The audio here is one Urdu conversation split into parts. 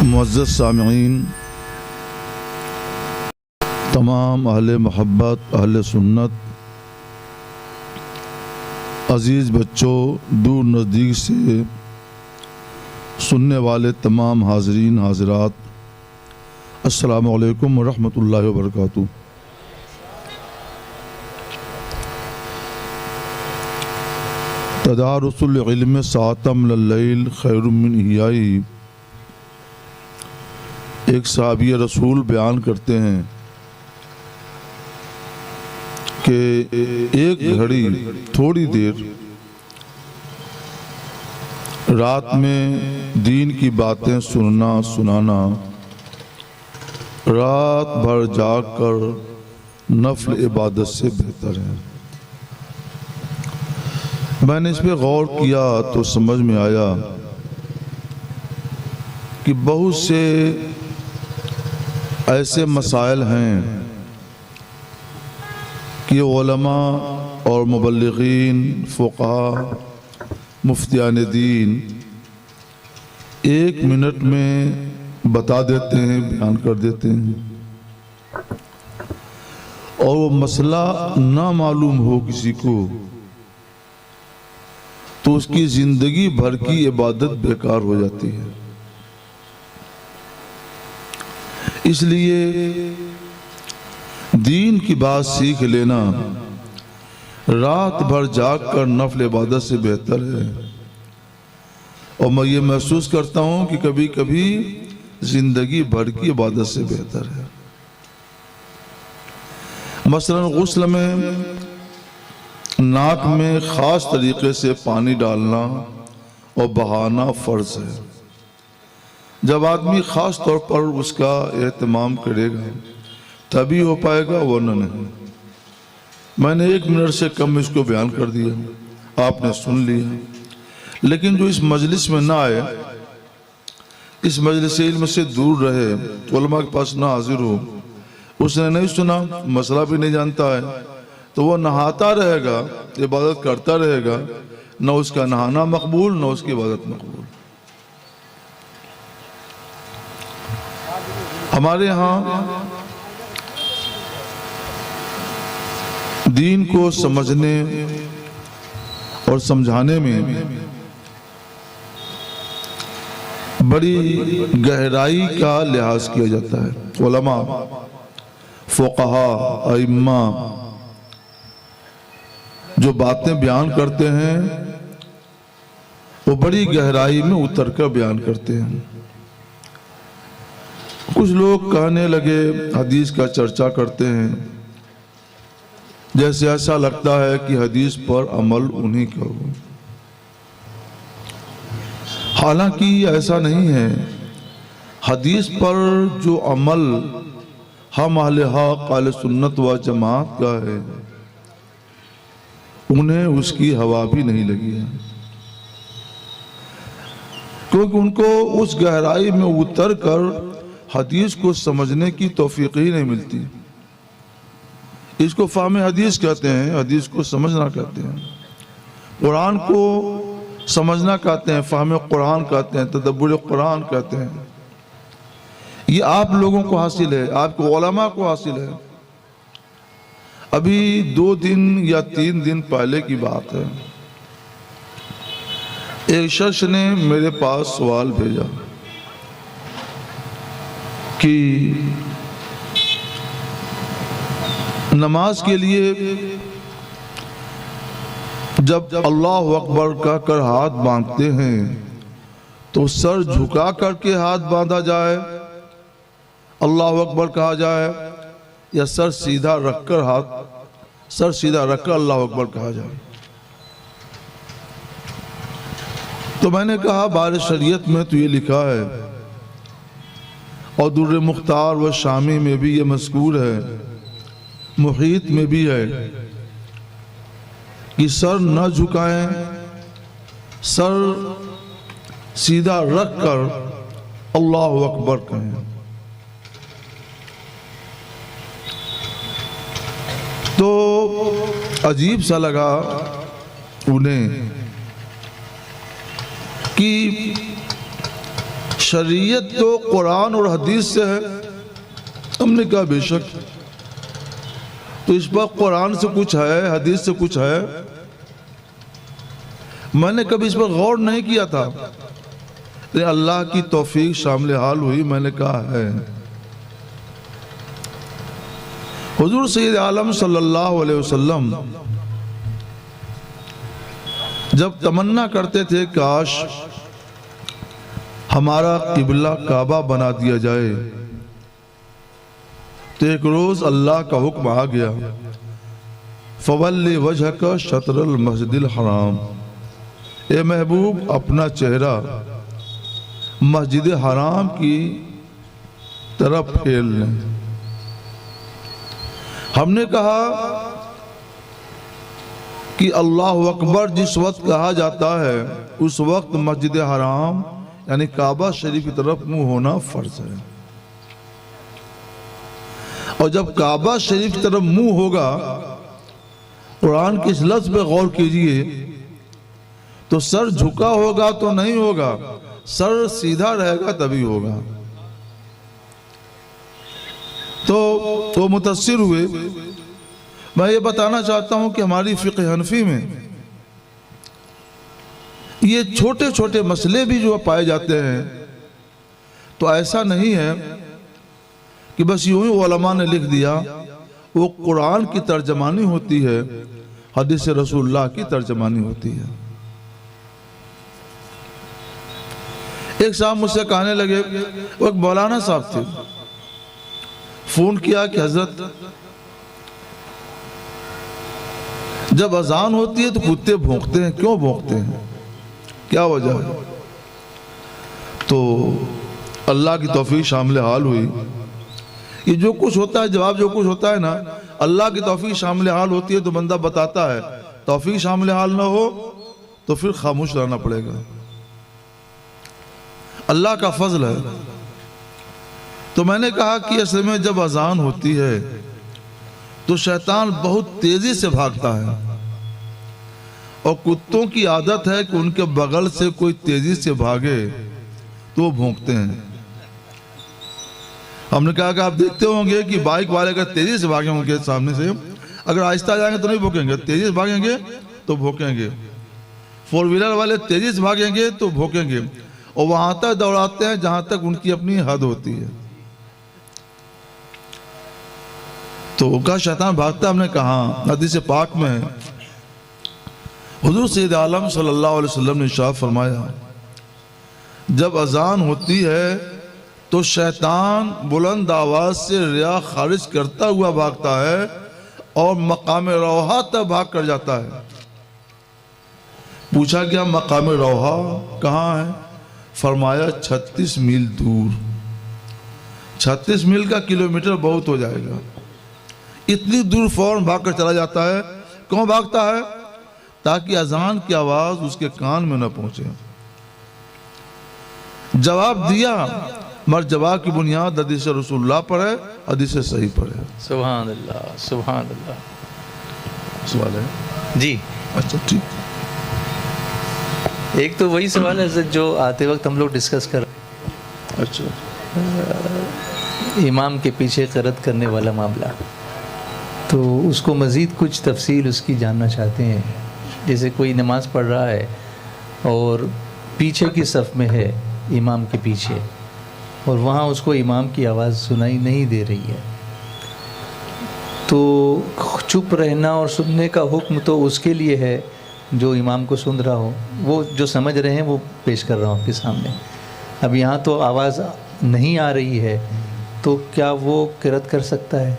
معزز سامعین، تمام اہل محبت، اہل سنت، عزیز بچوں، دور نزدیک سے سننے والے تمام حاضرین حاضرات، السلام علیکم ورحمۃ اللہ وبرکاتہ۔ تدارس العلم ساعۃ من اللیل خیر من احیائہ۔ ایک صحابی رسول بیان کرتے ہیں کہ ایک گھڑی تھوڑی دیر رات میں دین کی باتیں سننا سنانا رات بھر جاگ کر نفل عبادت سے بہتر ہے۔ میں نے اس پہ غور کیا تو سمجھ میں آیا کہ بہت سے ایسے مسائل ہیں کہ علماء اور مبلغین، فقہاء، مفتیان دین ایک منٹ میں بتا دیتے ہیں، بیان کر دیتے ہیں، اور وہ مسئلہ نہ معلوم ہو کسی کو تو اس کی زندگی بھر کی عبادت بیکار ہو جاتی ہے۔ اس لیے دین کی بات سیکھ لینا رات بھر جاگ کر نفل عبادت سے بہتر ہے، اور میں یہ محسوس کرتا ہوں کہ کبھی کبھی زندگی بھر کی عبادت سے بہتر ہے۔ مثلا غسل میں ناک میں خاص طریقے سے پانی ڈالنا اور بہانا فرض ہے۔ جب آدمی خاص طور پر اس کا اہتمام کرے گا تبھی ہو پائے گا، ورنہ نہیں۔ میں نے 1 منٹ سے کم اس کو بیان کر دیا، آپ نے سن لیا، لیکن جو اس مجلس میں نہ آئے، اس مجلس علم سے دور رہے، علماء کے پاس نہ حاضر ہو، اس نے نہیں سنا، مسئلہ بھی نہیں جانتا ہے، تو وہ نہاتا رہے گا، عبادت کرتا رہے گا، نہ اس کا نہانا مقبول نہ اس کی عبادت مقبول۔ ہمارے ہاں دین کو سمجھنے اور سمجھانے میں بڑی گہرائی کا لحاظ کیا جاتا ہے۔ علماء، فقہاء، ائمہ جو باتیں بیان کرتے ہیں وہ بڑی گہرائی میں اتر کر بیان کرتے ہیں۔ کچھ لوگ کہنے لگے، حدیث کا چرچا کرتے ہیں، جیسے ایسا لگتا ہے کہ حدیث پر عمل انہی کا ہو۔ حالانکہ ایسا نہیں ہے۔ حدیث پر جو عمل ہم اہل حق، اہل سنت و جماعت کا ہے، انہیں اس کی ہوا بھی نہیں لگی ہے، کیونکہ ان کو اس گہرائی میں اتر کر حدیث کو سمجھنے کی توفیق ہی نہیں ملتی۔ اس کو فہم حدیث کہتے ہیں، حدیث کو سمجھنا کہتے ہیں، قرآن کو سمجھنا کہتے ہیں، فہم قرآن کہتے ہیں، تدبر قرآن کہتے ہیں۔ یہ آپ لوگوں کو حاصل ہے، آپ کو علماء کو حاصل ہے۔ ابھی 2 دن یا 3 دن پہلے کی بات ہے، ایک شخص نے میرے پاس سوال بھیجا کہ نماز کے لیے جب اللہ اکبر کہہ کر ہاتھ باندھتے ہیں تو سر جھکا کر کے ہاتھ باندھا جائے، اللہ اکبر کہا جائے، یا سر سیدھا رکھ کر اللہ اکبر کہا جائے؟ تو میں نے کہا بار شریعت میں تو یہ لکھا ہے، اور در مختار و شامی میں بھی یہ مذکور ہے، محیط میں بھی ہے کہ سر نہ جھکائیں، سر سیدھا رکھ کر اللہ اکبر کہیں۔ تو عجیب سا لگا انہیں کہ شریعت تو قرآن اور حدیث سے ہے. ہم نے کہا بے شک. تو اس پر قرآن سے کچھ ہے, حدیث سے کچھ ہے. میں نے کبھی اس پر غور نہیں کیا تھا, لیکن اللہ کی توفیق شامل حال ہوئی. میں نے کہا ہے. حضور سید عالم صلی اللہ علیہ وسلم جب تمنا کرتے تھے کاش ہمارا قبلہ کعبہ بنا دیا جائے, تو ایک روز اللہ کا حکم آ گیا, فَوَلِّ وَجْهَكَ شَطْرَ الْمَسْجِدِ الْحَرَامِ, اے محبوب اپنا چہرہ مسجد حرام کی طرف پھیر لیں. ہم نے کہا کہ اللہ اکبر جس وقت کہا جاتا ہے اس وقت مسجد حرام یعنی کعبہ شریف کی طرف منہ ہونا فرض ہے. اور جب کعبہ شریف کی طرف منہ ہوگا, قرآن کی اس لفظ پہ غور کیجئے, تو سر جھکا ہوگا تو نہیں ہوگا, سر سیدھا رہے گا تبھی ہوگا. تو متاثر ہوئے. میں یہ بتانا چاہتا ہوں کہ ہماری فقہ حنفی میں یہ چھوٹے چھوٹے مسئلے بھی جو پائے جاتے ہیں, تو ایسا نہیں ہے کہ بس یوں ہی علماء نے لکھ دیا. وہ قرآن کی ترجمانی ہوتی ہے, حدیث رسول اللہ کی ترجمانی ہوتی ہے. ایک صاحب مجھ سے کہنے لگے, وہ ایک مولانا صاحب تھے, فون کیا کہ حضرت جب اذان ہوتی ہے تو کتے بھونکتے ہیں, کیوں بھونکتے ہیں, کیا وجہ ہے؟ تو اللہ کی توفیق شامل حال ہوئی. یہ جو کچھ ہوتا ہے, جواب جو کچھ ہوتا ہے نا, اللہ کی توفیق شامل حال ہوتی ہے تو بندہ بتاتا ہے. توفیق شامل حال نہ ہو تو پھر خاموش رہنا پڑے گا. اللہ کا فضل ہے. تو میں نے کہا کہ اصل میں جب اذان ہوتی ہے تو شیطان بہت تیزی سے بھاگتا ہے, اور کتوں کی عادت ہے کہ ان کے بغل سے کوئی تیزی سے بھاگے تو وہ بھونکتے ہیں. ہم نے کہا کہ آپ دیکھتے ہوں گے کہ بائک والے اگر تیزی سے بھاگیں ان کے سامنے سے, اگر آہستہ جائیں گے تو نہیں بھونکیں گے, تیزی سے بھاگیں گے تو بھونکیں گے. فور ویلر والے تیزی سے بھاگیں گے تو بھونکیں گے, اور وہاں تک دوڑاتے ہیں جہاں تک ان کی اپنی حد ہوتی ہے. تو کہا شیطان بھاگتا. ہم نے کہا حدیث پاک میں حضور سید عالم صلی اللہ علیہ وسلم نے ارشاد فرمایا, جب اذان ہوتی ہے تو شیطان بلند آواز سے ریا خارج کرتا ہوا بھاگتا ہے اور مقام روحہ تک بھاگ کر جاتا ہے. پوچھا گیا مقام روحہ کہاں ہے؟ فرمایا 36 میل دور. 36 میل کا کلومیٹر بہت ہو جائے گا. اتنی دور فوراً بھاگ کر چلا جاتا ہے. کیوں بھاگتا ہے؟ تاکہ اذان کی آواز اس کے کان میں نہ پہنچے. جواب دیا, مگر جواب کی بنیاد حدیث رسول اللہ پر ہے, حدیث صحیح پر ہے. سبحان اللہ, سبحان اللہ. سوال ہے جی اچھا ٹھیک. ایک تو وہی سوال ہے حضرت جو آتے وقت ہم لوگ ڈسکس کر اچھا امام کے پیچھے قرأت کرنے والا معاملہ, تو اس کو مزید کچھ تفصیل اس کی جاننا چاہتے ہیں. جیسے کوئی نماز پڑھ رہا ہے اور پیچھے کی صف میں ہے امام کے پیچھے, اور وہاں اس کو امام کی آواز سنائی نہیں دے رہی ہے, تو چپ رہنا اور سننے کا حکم تو اس کے لیے ہے جو امام کو سن رہا ہو. وہ جو سمجھ رہے ہیں وہ پیش کر رہا ہوں آپ کے سامنے. اب یہاں تو آواز نہیں آ رہی ہے, تو کیا وہ قرأت کر سکتا ہے؟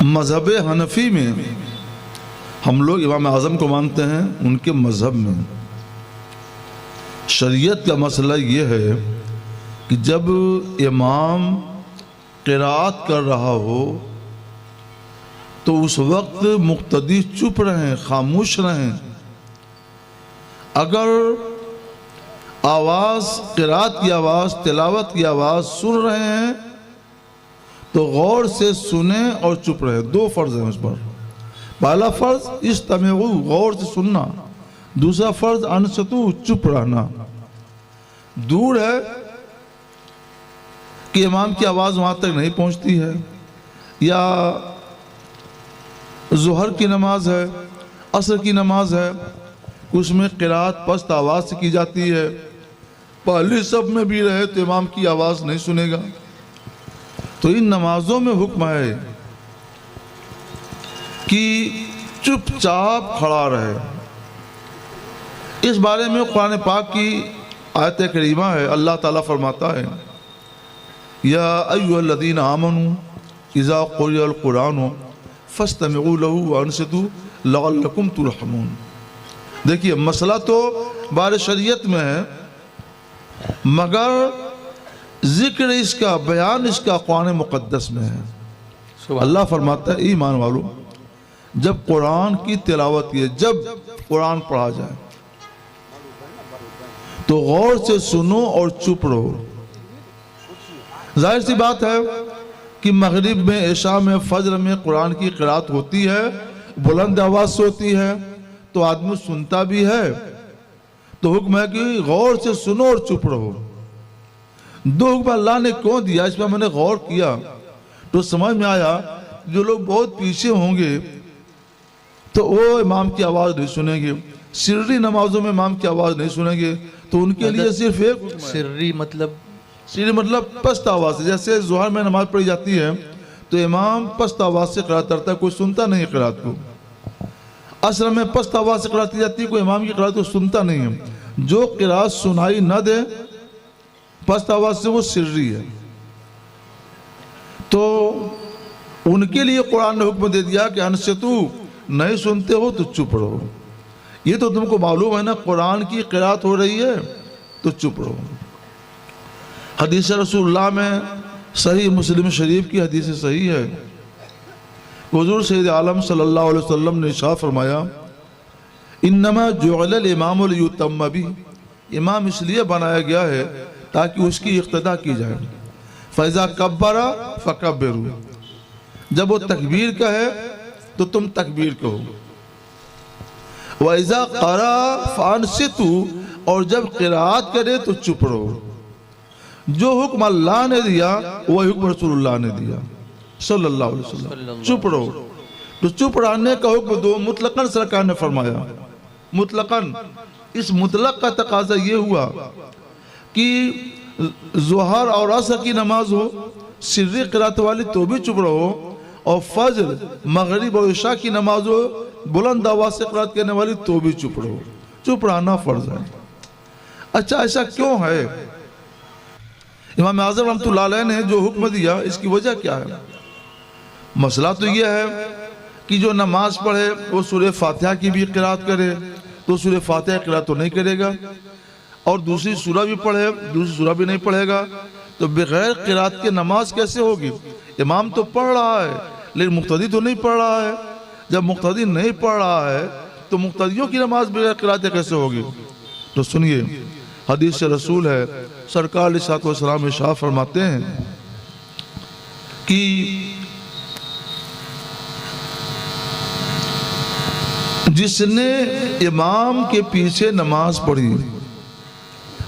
مذہب حنفی میں ہم لوگ امام اعظم کو مانتے ہیں. ان کے مذہب میں شریعت کا مسئلہ یہ ہے کہ جب امام قرأت کر رہا ہو تو اس وقت مقتدی چپ رہیں, خاموش رہیں. اگر آواز, قرأت کی آواز, تلاوت کی آواز سن رہے ہیں تو غور سے سنیں اور چپ رہیں. 2 فرض ہیں اس پر. پہلا فرض استمعوا, غور سے سننا. دوسرا فرض انصتوا, چپ رہنا. دور ہے کہ امام کی آواز وہاں تک نہیں پہنچتی ہے، یا ظہر کی نماز ہے، عصر کی نماز ہے، اس میں قرات پست آواز سے کی جاتی ہے، پہلی صف میں بھی رہے تو امام کی آواز نہیں سنے گا، تو ان نمازوں میں حکم ہے کہ چپ چاپ کھڑا رہے۔ اس بارے میں قرآن پاک کی آیت کریمہ ہے، اللہ تعالیٰ فرماتا ہے یا ایھا الذین آمنوا اذا قرئ القرآن فاستمعوا له وانصتوا لعلکم ترحمون۔ دیکھیے مسئلہ تو بار شریعت میں ہے، مگر ذکر اس کا، بیان اس کا قرآن مقدس میں ہے۔ اللہ فرماتا ہے ایمان والو، جب قرآن کی تلاوت کی، جب قرآن پڑھا جائے تو غور سے سنو اور چپ رہو۔ ظاہر سی بات ہے کہ مغرب میں، عشاء میں، فجر میں قرآن کی قرات ہوتی ہے، بلند آواز سے ہوتی ہے، تو آدمی سنتا بھی ہے، تو حکم ہے کہ غور سے سنو اور چپ رہو۔ دو حکم اللہ نے کیوں دیا، اس میں میں نے غور کیا تو سمجھ میں آیا جو لوگ بہت پیچھے ہوں گے تو وہ امام کی آواز نہیں سنیں گے، سری نمازوں میں امام کی آواز نہیں سنیں گے، تو ان کے لیے صرف ایک سری مطلب پست آواز سے، جیسے ظہر میں نماز پڑھی جاتی ہے تو امام پست آواز سے قرات کرتا ہے، کوئی سنتا نہیں قرات کو۔ عصر میں پست آواز سے قرات کی جاتی ہے، کوئی امام کی قرات کو سنتا نہیں ہے۔ جو قرات سنائی نہ دے پست آواز سے، وہ سری ہے، تو ان کے لیے قرآن نے حکم دے دیا کہ انصتو، نہیں سنتے ہو تو چپ رہو۔ یہ تو تم کو معلوم ہے نا، قرآن کی قرات ہو رہی ہے تو چپ رہو۔ حدیث رسول اللہ میں صحیح مسلم شریف کی حدیث صحیح ہے، حضور سید عالم صلی اللہ علیہ وسلم نے ارشاد فرمایا انما جعل الامام لیتم بہ، امام اس لیے بنایا گیا ہے تاکہ اس کی اقتداء کی جائے۔ فَإِذَا كَبَّرَ فَكَبِّرُوا، جب وہ تکبیر کہے تو تم تکبیر کہو۔ وَإِذَا قَرَأَ فَأَنصِتُوا، اور جب قرات کرے تو چپ رہو۔ جو حکم اللہ نے دیا وہ حکم رسول اللہ نے دیا صلی اللہ علیہ وسلم، چپ رہو۔ تو چپ رہنے کا حکم دو مطلقاً سرکار نے فرمایا، مطلقاً۔ اس مطلق کا تقاضا یہ ہوا کہ ظہر اور عصر کی نماز ہو، سری قرات والی تو بھی چپ رہو، اور فجر، مغرب اور عشاء کی نماز ہو، بلند آواز سے قرات کرنے والی تو بھی چپ رہو۔ چپ رہنا فرض ہے۔ اچھا ایسا کیوں ہے؟ امام اعظم رحمۃ اللہ علیہ نے جو حکم دیا اس کی وجہ کیا ہے؟ مسئلہ تو یہ ہے کہ جو نماز پڑھے وہ سورہ فاتحہ کی بھی قرات کرے، تو سورہ فاتحہ قرات تو نہیں کرے گا، اور دوسری سورہ بھی پڑھے، دوسری سورہ بھی نہیں پڑھے گا، تو بغیر قرات کے نماز کیسے ہوگی؟ امام تو پڑھ رہا ہے لیکن مقتدی تو نہیں پڑھ رہا ہے۔ جب مقتدی نہیں پڑھ رہا ہے تو مقتدیوں کی نماز بغیر قرات کیسے ہوگی؟ تو سنیے، حدیث رسول ہے، سرکار علیہ الصلوۃ والسلام ارشاد فرماتے ہیں کہ جس نے امام کے پیچھے نماز پڑھی،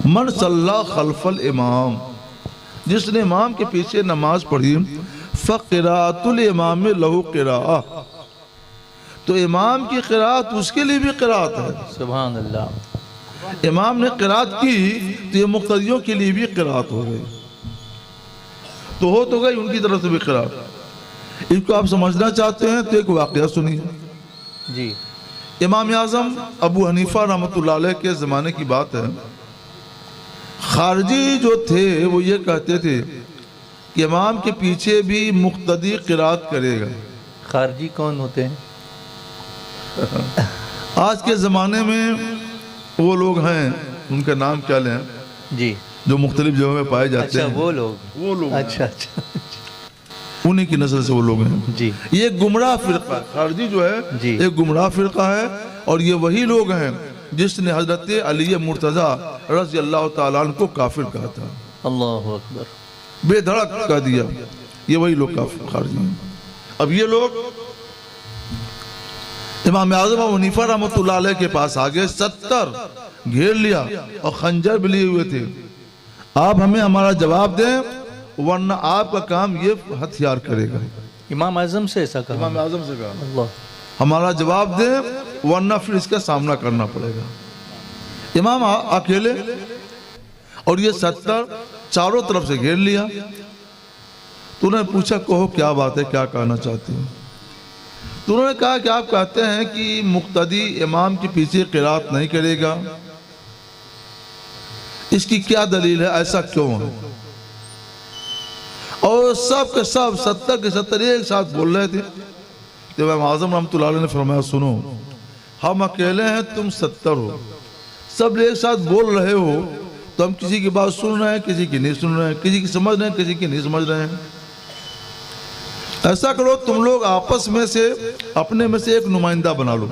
من صلی خلف الامام، جس نے امام کے پیچھے نماز پڑھی، فقراءۃ الامام لہ قراءہ، تو امام کی قرات اس کے لیے بھی قرات ہے۔ سبحان اللہ۔ امام نے قرات کی تو یہ مقتدیوں کے لیے بھی قرات ہو گئی، تو ہو تو گئی ان کی طرف سے بھی قرات۔ اس کو آپ سمجھنا چاہتے ہیں تو ایک واقعہ سنیے۔ جی۔ امام اعظم ابو حنیفہ رحمۃ اللہ علیہ کے زمانے کی بات ہے، خارجی جو تھے وہ یہ کہتے تھے کہ امام کے پیچھے بھی مقتدی قرات کرے گا۔ خارجی کون ہوتے ہیں؟ آج کے زمانے میں وہ لوگ ہیں، ان کا نام کیا لیں، جی، جو مختلف جگہوں میں پائے جاتے اچھا ہیں، وہ لوگ، اچھا اچھا، انہی کی نسل سے وہ لوگ ہیں۔ جی، یہ گمراہ فرقہ ہے، خارجی جو ہے جی، ایک گمراہ فرقہ ہے، اور یہ وہی لوگ ہیں جس نے حضرت علی مرتضیٰ رضی اللہ تعالیٰ عنہ کو کافر کہا تھا، اللہ اکبر، بے دھڑک کہہ دیا۔ یہ وہی لوگ کافر خارجی ہیں۔ اب یہ لوگ امام اعظم ابو حنیفہ رحمۃ اللہ علیہ کے پاس آگے 70 گھیر لیا اور خنجر بھی لیے ہوئے تھے، آپ ہمیں ہمارا جواب دیں ورنہ آپ کا کام یہ ہتھیار کرے گا. امام اعظم سے ایسا کہا. امام اعظم سے کہا اللہ. ہمارا جواب دیں ورنہ پھر اس کا سامنا کرنا پڑے گا. امام اکیلے اور یہ 70 چاروں طرف سے گھیر لیا. تو انہوں نے پوچھا کہو کیا بات ہے, کیا کہنا چاہتی ہوں؟ تو انہوں نے کہا کہ آپ کہتے ہیں کہ مقتدی امام کے پیچھے قرات نہیں کرے گا, اس کی کیا دلیل ہے, ایسا کیوں ہے؟ اور سب کے سب 70 کے 70 ایک ساتھ بول رہے تھے. تو امام اعظم رحمۃ اللہ علیہ نے فرمایا سنو, ہم اکیلے ہیں, تم 70 ہو, سب ایک ساتھ بول رہے ہو تو ہم کسی کی بات سن رہے ہیں, کسی کی نہیں سن رہے ہیں, کسی کی سمجھ رہے ہیں, کسی کی نہیں سمجھ رہے ہیں. ایسا کرو تم لوگ آپس میں سے اپنے میں سے ایک نمائندہ بنا لو,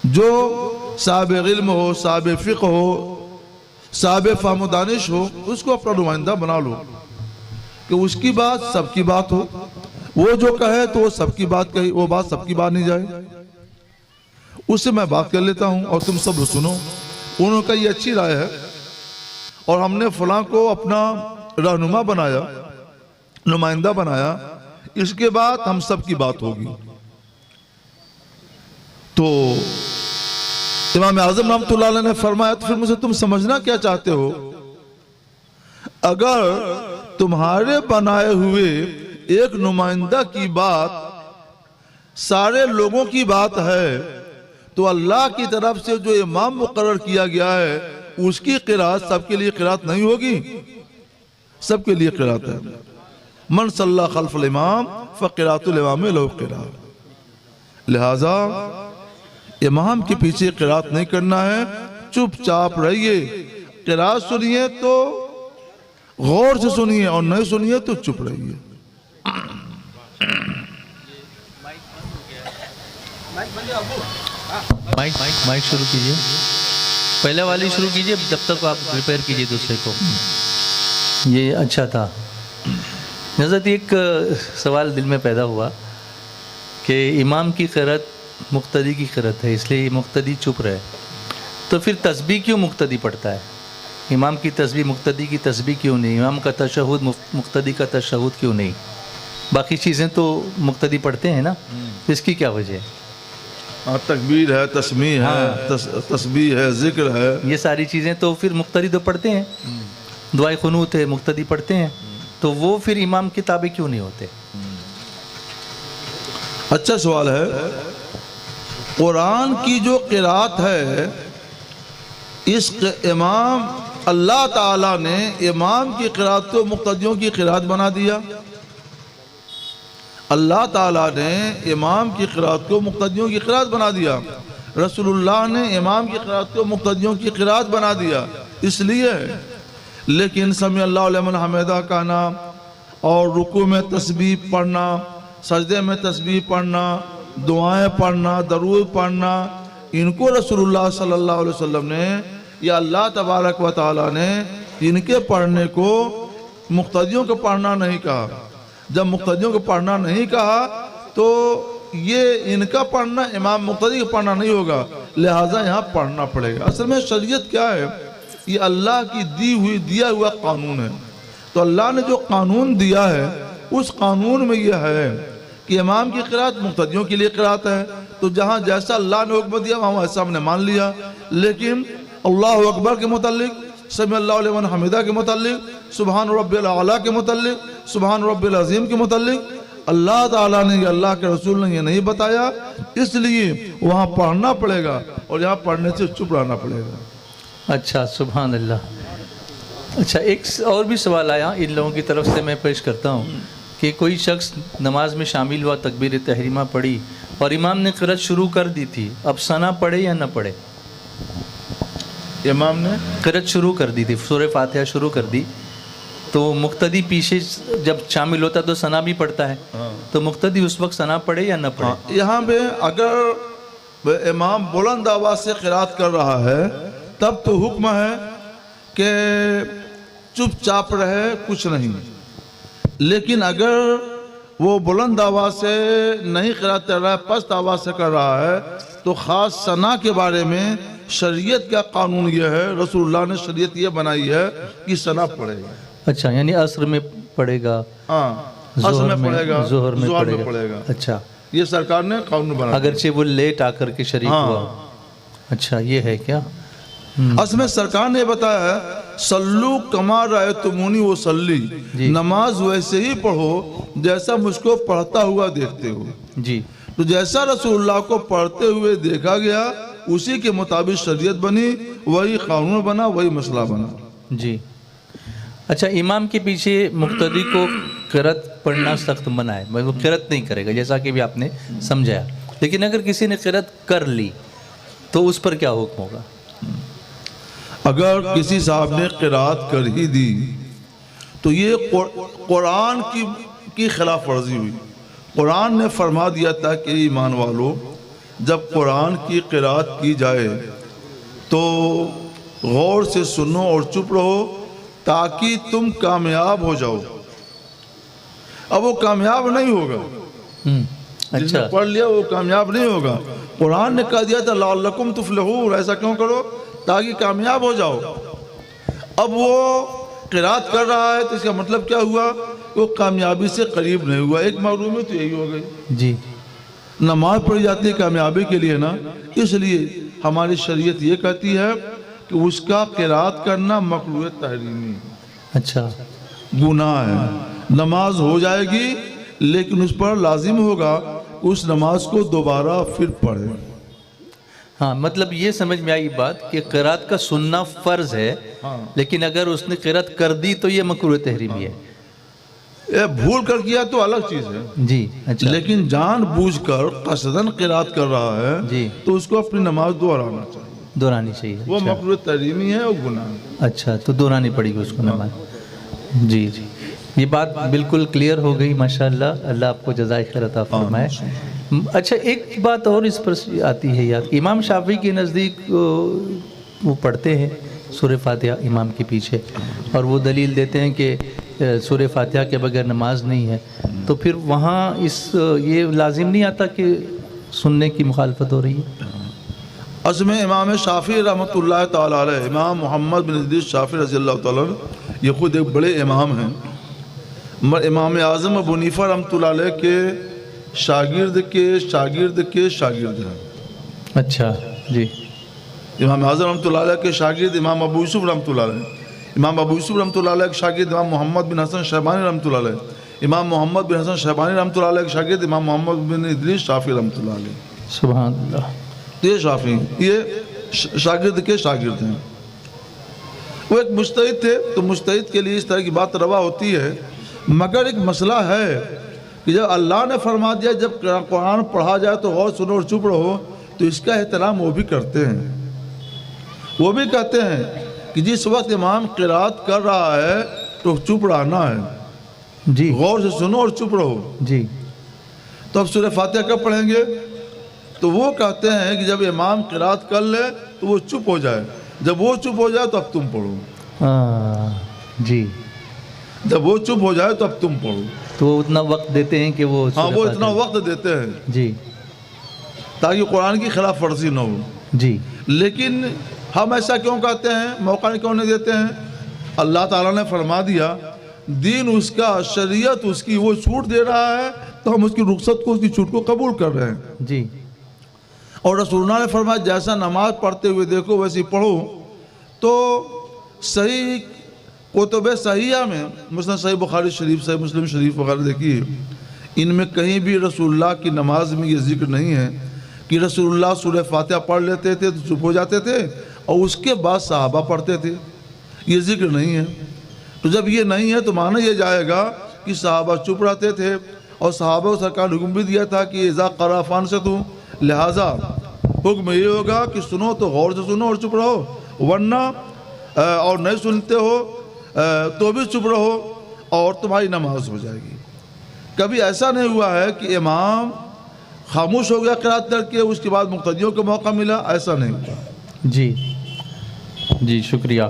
جو صاحب علم ہو, صاحب فقہ ہو, صاحب فہم و دانش ہو, اس کو اپنا نمائندہ بنا لو کہ اس کی بات سب کی بات ہو. وہ جو کہے تو وہ سب کی بات کہی, وہ بات سب کی بات نہیں جائے. اس سے میں بات کر لیتا ہوں اور تم سب سنو. انہوں نے کہا یہ اچھی رائے ہے اور ہم نے فلاں کو اپنا رہنما بنایا, نمائندہ بنایا, اس کے بعد ہم سب کی بات ہوگی. تو امام اعظم رحمۃ اللہ علیہ نے فرمایا تو پھر مجھے تم سمجھنا کیا چاہتے ہو؟ اگر تمہارے بنائے ہوئے ایک نمائندہ کی بات سارے لوگوں کی بات ہے تو اللہ کی طرف سے جو امام مقرر کیا گیا ہے اس کی قرات سب کے لیے قرات نہیں ہوگی, سب کے لیے قرات ہے. من صلی خلف الامام فقرات الامام لو قرات. لہذا امام کے پیچھے قرات نہیں کرنا ہے, چپ چاپ رہیے. قرات سنیے تو غور سے سنیے اور نہیں سنیے تو چپ رہیے. مائک شروع کیجئے, پہلے والی شروع کیجئے جب تک آپ ریپیئر کیجئے دوسرے کو. یہ اچھا تھا. حضرت ایک سوال دل میں پیدا ہوا کہ امام کی قرات مقتدی کی قرات ہے, اس لیے مقتدی چپ رہے, تو پھر تسبیح کیوں مقتدی پڑھتا ہے؟ امام کی تسبیح مقتدی کی تسبیح کیوں نہیں؟ امام کا تشہد مقتدی کا تشہد کیوں نہیں؟ باقی چیزیں تو مقتدی پڑھتے ہیں نا, اس کی کیا وجہ ہے؟ تکبیر ہے, تسمیح ہے, تسبیح ہے, ذکر ہے, یہ ساری چیزیں تو پھر مقتدی تو پڑھتے ہیں. دعائے قنوت ہے, مقتدی پڑھتے ہیں, تو وہ پھر امام کے تابع کیوں نہیں ہوتے؟ اچھا سوال ہے. قرآن کی جو قرات ہے اس امام اللہ تعالیٰ نے امام کی قرات کو مقتدیوں کی قرات بنا دیا. اللہ تعالیٰ نے امام کی قرات کو مقتدیوں کی قرات بنا دیا. رسول اللہ نے امام کی قرات کو مقتدیوں کی قرات بنا دیا. اس لیے لیکن سمیع اللہ لمن حمیدہ کہنا اور رکوع میں تسبیح پڑھنا, سجدے میں تسبیح پڑھنا, دعائیں پڑھنا, درود پڑھنا, ان کو رسول اللہ صلی اللہ علیہ وسلم نے یا اللہ تبارک و تعالیٰ نے ان کے پڑھنے کو مقتدیوں کو پڑھنا نہیں کہا. جب مقتدیوں کو پڑھنا نہیں کہا تو یہ ان کا پڑھنا امام مقتدی کا پڑھنا نہیں ہوگا, لہٰذا یہاں پڑھنا پڑے گا. اصل میں شریعت کیا ہے؟ یہ اللہ کی دیا ہوا قانون ہے. تو اللہ نے جو قانون دیا ہے اس قانون میں یہ ہے کہ امام کی قرات مقتدیوں کے لیے قرات ہے. تو جہاں جیسا اللہ نے حکم دیا وہاں ایسا ہم نے مان لیا. لیکن اللہ اکبر کے متعلق, سمیع اللہ لمن حمیدہ کے متعلق, سبحان رب الاعلیٰ کے متعلق, سبحان رب العظیم کے متعلق اللہ تعالیٰ نے, اللہ کے رسول نے یہ نہیں بتایا, اس لیے وہاں پڑھنا پڑے گا اور یہاں پڑھنے سے چپ رہنا پڑے گا. اچھا, سبحان اللہ. اچھا, ایک اور بھی سوال آیا ان لوگوں کی طرف سے, میں پیش کرتا ہوں کہ کوئی شخص نماز میں شامل ہوا, تکبیر تحریمہ پڑھی اور امام نے قرات شروع کر دی تھی, اب ثنا پڑھے یا نہ پڑھے؟ امام نے قرات شروع کر دی تھی, سورہ فاتحہ شروع کر دی, تو مقتدی پیچھے جب شامل ہوتا تو ثنا بھی پڑھتا ہے, تو مقتدی اس وقت ثنا پڑھے یا نہ پڑھے؟ یہاں پہ اگر امام بلند آواز سے قرات کر رہا ہے تب تو حکم ہے کہ چپ چاپ رہے, کچھ نہیں. لیکن اگر وہ بلند آواز سے نہیں قرات کر رہا ہے, پست آواز سے کر رہا ہے, تو خاص ثنا کے بارے میں شریعت کا قانون یہ ہے، رسول اللہ نے شریعت یہ بنائی ہے کہ سنا پڑے گا. اچھا، یعنی عصر میں پڑھے گا، ہاں عصر میں پڑھے گا، ظہر میں پڑھے گا. اچھا، یہ سرکار نے قانون بنایا. اگرچہ وہ لیٹ آ کر کے شریک ہوا. اچھا، یہ ہے کیا؟ اصل میں سرکار نے بتایا ہے سلو کما رأیتمونی وصلی، نماز ویسے ہی پڑھو جیسا مجھ کو پڑھتا ہوا دیکھتے ہو. جی، تو جیسا رسول اللہ کو پڑھتے ہوئے دیکھا گیا اسی کے مطابق شریعت بنی، وہی قانون بنا، وہی مسئلہ بنا. جی. اچھا، امام کے پیچھے مقتدی کو قرأت پڑھنا سخت منع ہے، وہ قرأت نہیں کرے گا جیسا کہ بھی آپ نے سمجھایا. لیکن اگر کسی نے قرأت کر لی تو اس پر کیا حکم ہوگا؟ اگر کسی صاحب نے قرأت کر ہی دی تو یہ قرآن کی خلاف ورزی ہوئی. قرآن نے فرما دیا تھا کہ ایمان والو جب قرآن کی قرأت کی جائے تو غور سے سنو اور چپ رہو تاکہ تم کامیاب ہو جاؤ. اب وہ کامیاب نہیں ہوگا، جس نے پڑھ لیا وہ کامیاب نہیں ہوگا. قرآن نے کہا دیا تھا لعلکم تفلحون، ایسا کیوں کرو تاکہ کامیاب ہو جاؤ. اب وہ قرأت کر رہا ہے تو اس کا مطلب کیا ہوا؟ وہ کامیابی سے قریب نہیں ہوا. ایک معلومی تو یہی ہو گئی. جی، نماز پڑھی جاتی ہے کامیابی کے لیے نا، اس لیے ہماری شریعت یہ کہتی ہے کہ اس کا قرأت کرنا مکروہ تحریمی. اچھا، گناہ ہے. نماز ہو جائے گی لیکن اس پر لازم ہوگا اس نماز کو دوبارہ پھر پڑھے. ہاں، مطلب یہ سمجھ میں آئی بات کہ قرأت کا سننا فرض ہے، لیکن اگر اس نے قرأت کر دی تو یہ مکروہ تحریمی ہے. بھول کر کیا تو الگ چیز ہے. جی، اچھا. لیکن جان بوجھ کر قصداً قرأت کر رہا ہے جی تو اس کو اپنی نماز دہرانی چاہیے. وہ مکروہ تحریمی ہے، وہ گناہ ہے. اچھا، تو دہرانی پڑے گی اس کو نماز. جی جی، یہ بات بالکل کلیئر ہو گئی. ماشاءاللہ، اللہ آپ کو جزائے خیر عطا فرمائے. اچھا، ایک بات اور اس پر آتی ہے یاد. امام شافعی کے نزدیک وہ پڑھتے ہیں سورہ فاتحہ امام کے پیچھے، اور وہ دلیل دیتے ہیں کہ سورہ فاتحہ کے بغیر نماز نہیں ہے. تو پھر وہاں یہ لازم نہیں آتا کہ سننے کی مخالفت ہو رہی ہے؟ اصل میں امام شافعی رحمۃ اللہ تعالیٰ علیہ، امام محمد بن ادریس شافعی رضی اللہ تعالیٰ عنہ، یہ خود ایک بڑے امام ہیں. امام اعظم ابو حنیفہ رحمۃ اللہ علیہ کے شاگرد کے شاگرد کے شاگرد ہیں. اچھا جی. امام اعظم رحمۃ اللہ علیہ کے شاگرد امام ابو یوسف رحمۃ اللہ علیہ، امام ابو یوسف رحمۃ اللہ علیہ کے شاگرد امام محمد بن حسن شیبانی رحمۃ اللہ علیہ، امام محمد بن حسن شیبانی رحمۃ اللہ علیہ کے شاگرد امام محمد بن ادریس شافعی رحمۃ اللہ علیہ. سبحان اللہ. یہ شافعی، یہ شاگرد کے شاگرد ہیں. وہ ایک مجتہد تھے، تو مجتہد کے لیے اس طرح کی بات روا ہوتی ہے. مگر ایک مسئلہ ہے کہ جب اللہ نے فرما دیا جب قرآن پڑھا جائے تو غور سنو اور چپ رہو، تو اس کا احترام وہ بھی کرتے ہیں. وہ بھی کہتے ہیں کہ جس وقت امام قرأت کر رہا ہے تو چپ رہنا ہے جی، غور سے سنو اور چپ رہو جی. تو اب سورہ فاتحہ کب پڑھیں گے؟ تو وہ کہتے ہیں کہ جب امام قرأت کر لے تو وہ چپ ہو جائے، جب وہ چپ ہو جائے تو اب تم پڑھو. جی، جب وہ چپ ہو جائے تو اب تم پڑھو. تو وہ اتنا وقت دیتے ہیں کہ وہ اتنا وقت دیتے ہیں جی تاکہ قرآن کی خلاف ورزی نہ ہو جی. لیکن ہم ایسا کیوں کہتے ہیں، موقع کیوں نہیں دیتے ہیں؟ اللہ تعالیٰ نے فرما دیا دین اس کا، شریعت اس کی، وہ چھوٹ دے رہا ہے تو ہم اس کی رخصت کو، اس کی چھوٹ کو قبول کر رہے ہیں جی. اور رسول اللہ نے فرمایا جیسا نماز پڑھتے ہوئے دیکھو ویسی پڑھو. تو صحیح کتب صحیحہ میں، مثلا صحیح بخاری شریف، صحیح مسلم شریف وغیرہ دیکھیے، ان میں کہیں بھی رسول اللہ کی نماز میں یہ ذکر نہیں ہے کہ رسول اللہ سورہ فاتحہ پڑھ لیتے تھے تو چپ ہو جاتے تھے اور اس کے بعد صحابہ پڑھتے تھے. یہ ذکر نہیں ہے. تو جب یہ نہیں ہے تو مانا یہ جائے گا کہ صحابہ چپ رہتے تھے، اور صحابہ کو سرکار نے حکم بھی دیا تھا کہ اذا قرأ فانصتوا، لہٰذا حکم یہ ہوگا کہ سنو تو غور سے سنو اور چپ رہو، ورنہ اور نہیں سنتے ہو تو بھی چپ رہو اور تمہاری نماز ہو جائے گی. کبھی ایسا نہیں ہوا ہے کہ امام خاموش ہو گیا قرأت کر کے، اس کے بعد مقتدیوں کو موقع ملا، ایسا نہیں ہوا. جی جی، شکریہ.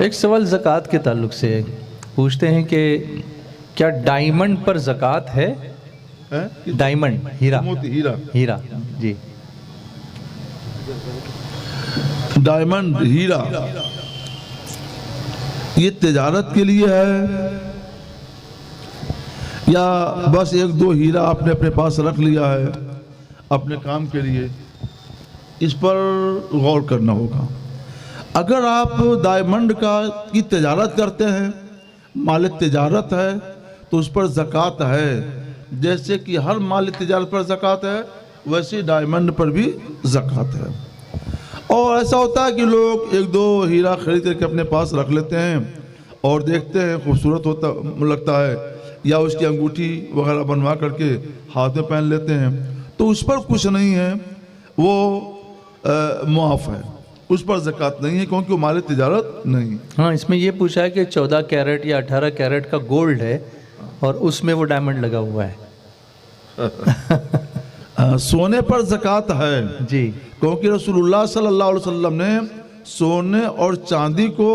ایک سوال زکوٰۃ کے تعلق سے پوچھتے ہیں کہ کیا ڈائمنڈ پر زکوٰۃ ہے؟ ڈائمنڈ، ہیرا. جی. ڈائمنڈ ہیرا یہ تجارت کے لیے ہے یا بس ایک دو ہیرا آپ نے اپنے پاس رکھ لیا ہے اپنے کام کے لیے؟ اس پر غور کرنا ہوگا۔ اگر آپ ڈائمنڈ کی تجارت کرتے ہیں، مال تجارت ہے، تو اس پر زکوٰۃ ہے، جیسے کہ ہر مال تجارت پر زکوٰۃ ہے ویسے ڈائمنڈ پر بھی زکوٰۃ ہے۔ اور ایسا ہوتا ہے کہ لوگ ایک دو ہیرا خرید کر کے اپنے پاس رکھ لیتے ہیں اور دیکھتے ہیں خوبصورت لگتا ہے، یا اس کی انگوٹھی وغیرہ بنوا کر کے ہاتھ میں پہن لیتے ہیں، تو اس پر کچھ نہیں ہے، وہ معاف ہے، اس پر زکوٰۃ نہیں ہے کیونکہ وہ مال تجارت نہیں۔ ہاں، اس میں یہ پوچھا ہے کہ 14 کیرٹ یا 18 کیرٹ کا گولڈ ہے اور اس میں وہ ڈائمنڈ لگا ہوا ہے۔ سونے پر زکوٰۃ ہے جی، کیونکہ رسول اللہ صلی اللہ علیہ وسلم نے سونے اور چاندی کو